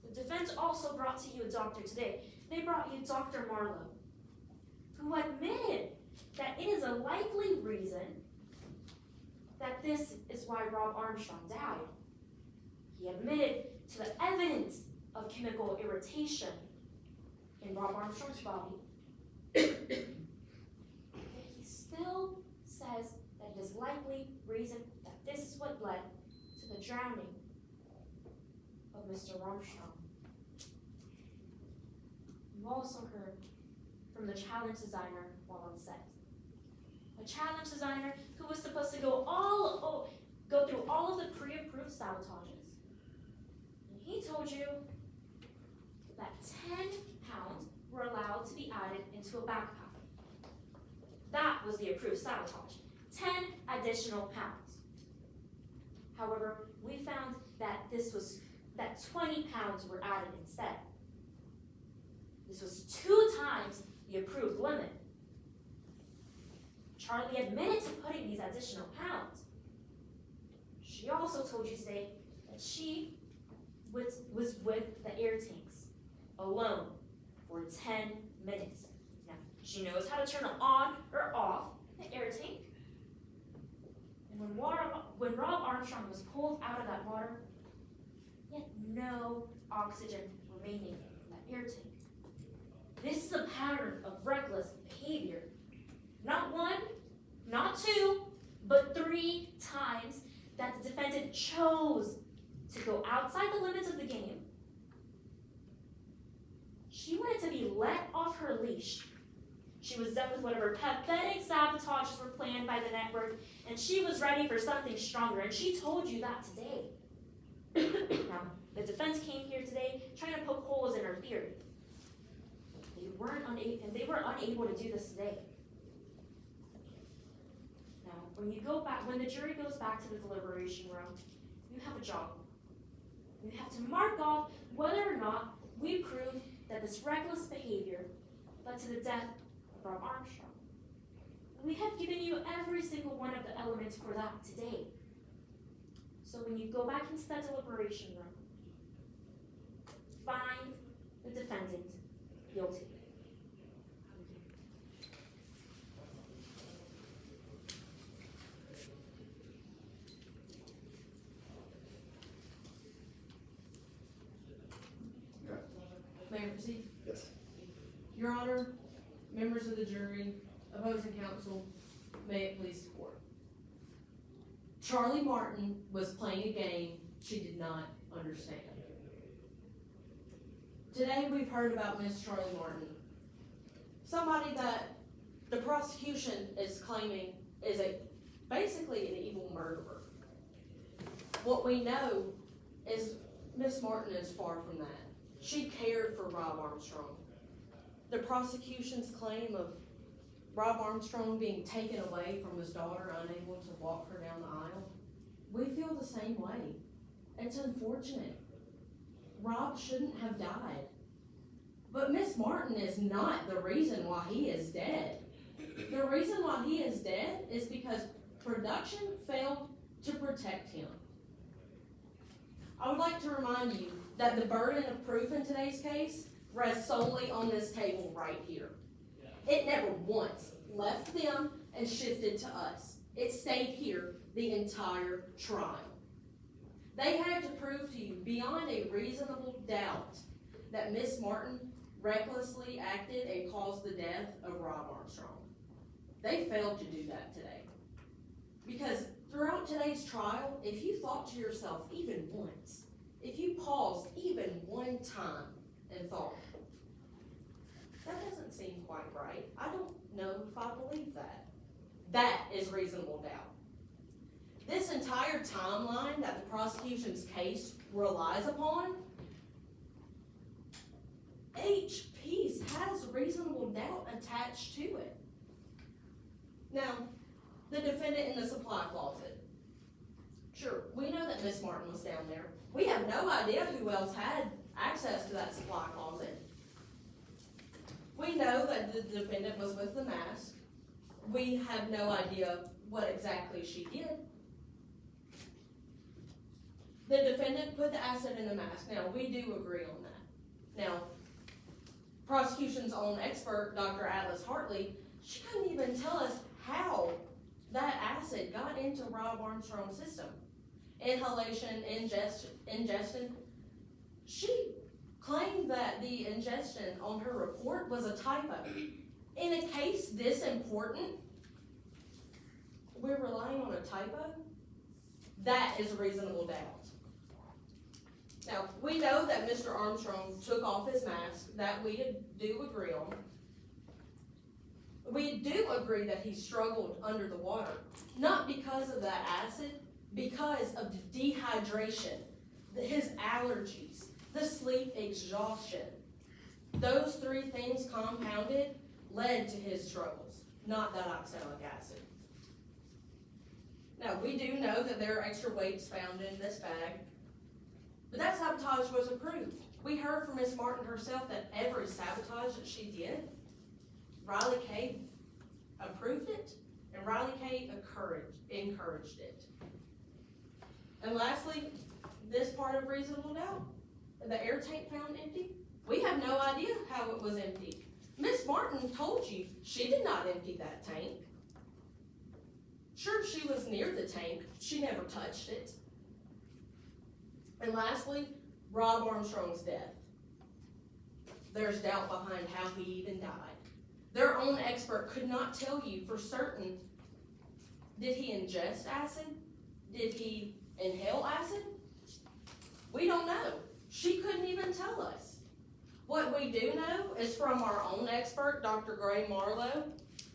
The defense also brought to you a doctor today. They brought you Dr. Marlowe, who admitted that it is a likely reason that this is why Rob Armstrong died. He admitted to the evidence of chemical irritation in Rob Armstrong's body. Yet he still says that it is likely reason that this is what led to the drowning of Mr. Armstrong. You also heard from the challenge designer while on set. A challenge designer who was supposed to go through all of the pre-approved sabotages. And he told you that 10 pounds were allowed to be added into a backpack. That was the approved sabotage. 10 additional pounds. However, we found that 20 pounds were added instead. This was 2 times the approved limit. Charlie admitted to putting these additional pounds. She also told you today that she was with the air tanks alone for 10 minutes. Now, she knows how to turn on or off the air tank. And when Rob Armstrong was pulled out of that water, he had no oxygen remaining in that air tank. This is a pattern of reckless behavior. Not 1, not 2, but 3 times that the defendant chose to go outside the limits of the game. She wanted to be let off her leash. She was done with whatever pathetic sabotages were planned by the network, and she was ready for something stronger, and she told you that today. Now, the defense came here today trying to poke holes in her theory. They were unable to do this today. Now, when the jury goes back to the deliberation room, you have a job. You have to mark off whether or not we prove that this reckless behavior led to the death of Rob Armstrong. We have given you every single one of the elements for that today. So when you go back into that deliberation room, find the defendant guilty. May I proceed? Yes. Your Honor, members of the jury, opposing counsel, may it please the court. Charlie Martin was playing a game she did not understand. Today we've heard about Miss Charlie Martin, somebody that the prosecution is claiming is basically an evil murderer. What we know is Miss Martin is far from that. She cared for Rob Armstrong. The prosecution's claim of Rob Armstrong being taken away from his daughter, unable to walk her down the aisle, we feel the same way. It's unfortunate. Rob shouldn't have died. But Miss Martin is not the reason why he is dead. The reason why he is dead is because production failed to protect him. I would like to remind you that the burden of proof in today's case rests solely on this table right here. It never once left them and shifted to us. It stayed here the entire trial. They had to prove to you beyond a reasonable doubt that Miss Martin recklessly acted and caused the death of Rob Armstrong. They failed to do that today. Because throughout today's trial, if you thought to yourself even once, if you paused even one time and thought, that doesn't seem quite right, I don't know if I believe that. That is reasonable doubt. This entire timeline that the prosecution's case relies upon, each piece has reasonable doubt attached to it. Now, the defendant in the supply closet. Sure, we know that Miss Martin was down there. We have no idea who else had access to that supply closet. We know that the defendant was with the mask. We have no idea what exactly she did. The defendant put the acid in the mask. Now, we do agree on that. Now, prosecution's own expert, Dr. Atlas Hartley, she couldn't even tell us how that acid got into Rob Armstrong's system. Inhalation, ingestion. She claimed that the ingestion on her report was a typo. In a case this important, we're relying on a typo? That is reasonable doubt. Now, we know that Mr. Armstrong took off his mask, that we do agree on. We do agree that he struggled under the water, not because of that acid, because of the dehydration, his allergies, the sleep exhaustion. Those three things compounded led to his struggles, not that oxalic acid. Now, we do know that there are extra weights found in this bag, but that sabotage was approved. We heard from Miss Martin herself that every sabotage that she did, Riley Kay approved it, and Riley Kay encouraged it. And lastly, this part of reasonable doubt, the air tank found empty. We have no idea how it was empty. Miss Martin told you she did not empty that tank. Sure, she was near the tank. She never touched it. And lastly, Rob Armstrong's death. There's doubt behind how he even died. Their own expert could not tell you for certain, did he ingest acid? Did he inhale acid? We don't know. She couldn't even tell us. What we do know is from our own expert, Dr. Gray Marlowe.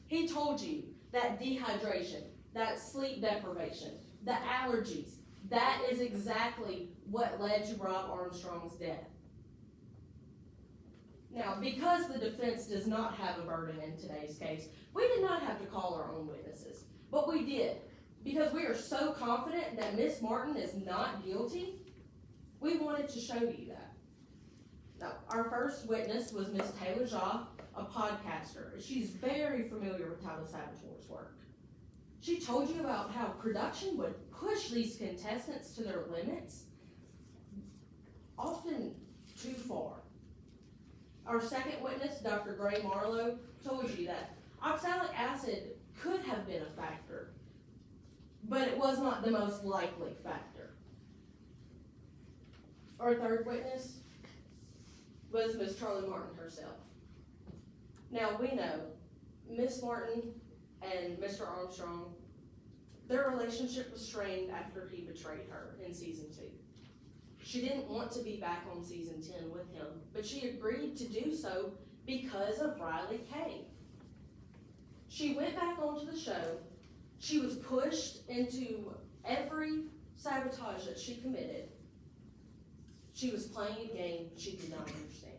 He told you that dehydration, that sleep deprivation, the allergies, that is exactly what led to Rob Armstrong's death. Now, because the defense does not have a burden in today's case, we did not have to call our own witnesses, but we did. Because we are so confident that Miss Martin is not guilty, we wanted to show you that. Now, our first witness was Miss Taylor Shaw, a podcaster. She's very familiar with how the saboteurs work. She told you about how production would push these contestants to their limits, often too far. Our second witness, Dr. Gray Marlowe, told you that oxalic acid could have been a factor, but it was not the most likely factor. Our third witness was Miss Charlie Martin herself. Now, we know Miss Martin and Mr. Armstrong, their relationship was strained after he betrayed her in season 2. She didn't want to be back on season 10 with him, but she agreed to do so because of Riley Kay. She went back onto the show. She was pushed into every sabotage that she committed. She was playing a game she did not understand.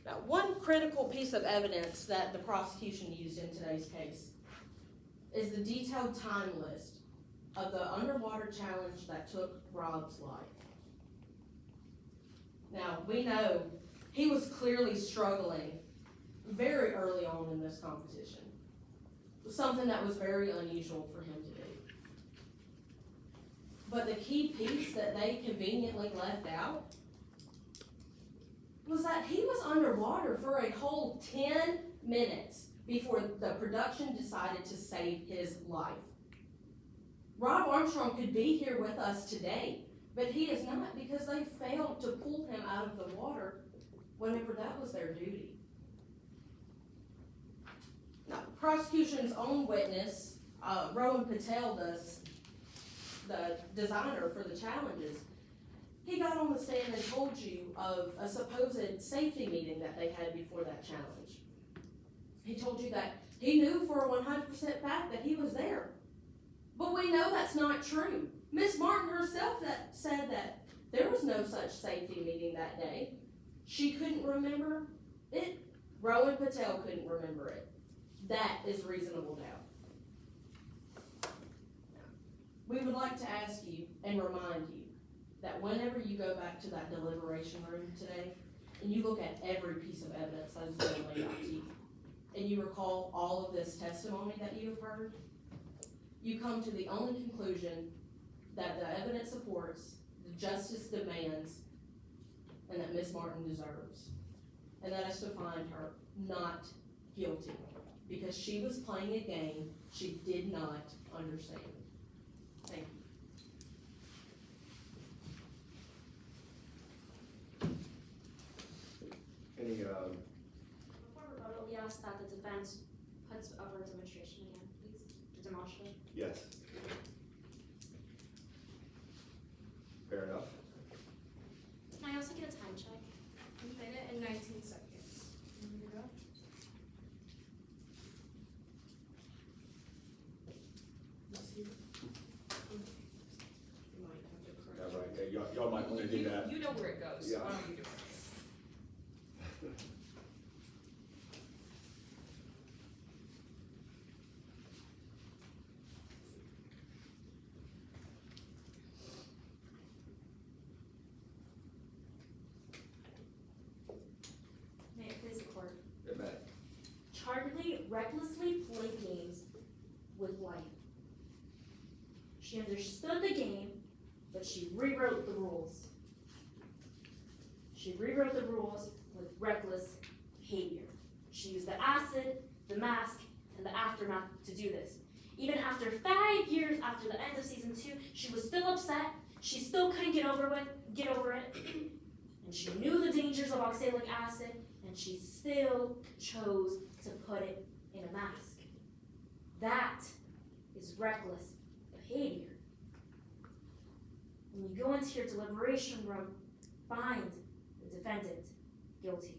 Now, one critical piece of evidence that the prosecution used in today's case is the detailed time list of the underwater challenge that took Rob's life. Now, we know he was clearly struggling very early on in this competition. Something that was very unusual for him to do. But the key piece that they conveniently left out was that he was underwater for a whole 10 minutes before the production decided to save his life. Rob Armstrong could be here with us today, but he is not because they failed to pull him out of the water whenever that was their duty. Now, prosecution's own witness, Rowan Patel, the designer for the challenges, he got on the stand and told you of a supposed safety meeting that they had before that challenge. He told you that he knew for a 100% fact that he was there. But we know that's not true. Miss Martin herself said that there was no such safety meeting that day. She couldn't remember it. Rowan Patel couldn't remember it. That is reasonable doubt. We would like to ask you and remind you that whenever you go back to that deliberation room today and you look at every piece of evidence that has been laid out to you, and you recall all of this testimony that you have heard, you come to the only conclusion that the evidence supports, the justice demands, and that Ms. Martin deserves. And that is to find her not guilty, because she was playing a game she did not understand. Thank you. Any, Before rebuttal, we ask that the defense puts up our demonstration again, please, to demonstrate. yes. Fair enough. Can I also get a time check? 1 minute and 19 seconds. Ready to go? You might have to correct. Yeah, right, yeah, y'all might wanna do that. You know where it goes, Yeah. why don't you do it? May it please the court. It may. Charlie recklessly played games with light. She understood the game, but she rewrote the rules. She rewrote the rules with reckless behavior. She used the acid, the mask, and the aftermath to do this. Even after 5 years after the end of season 2, she was still upset. She still couldn't get over it. And she knew the dangers of oxalic acid, and she still chose to put it in a mask. That is reckless behavior. When you go into your deliberation room, find the defendant guilty.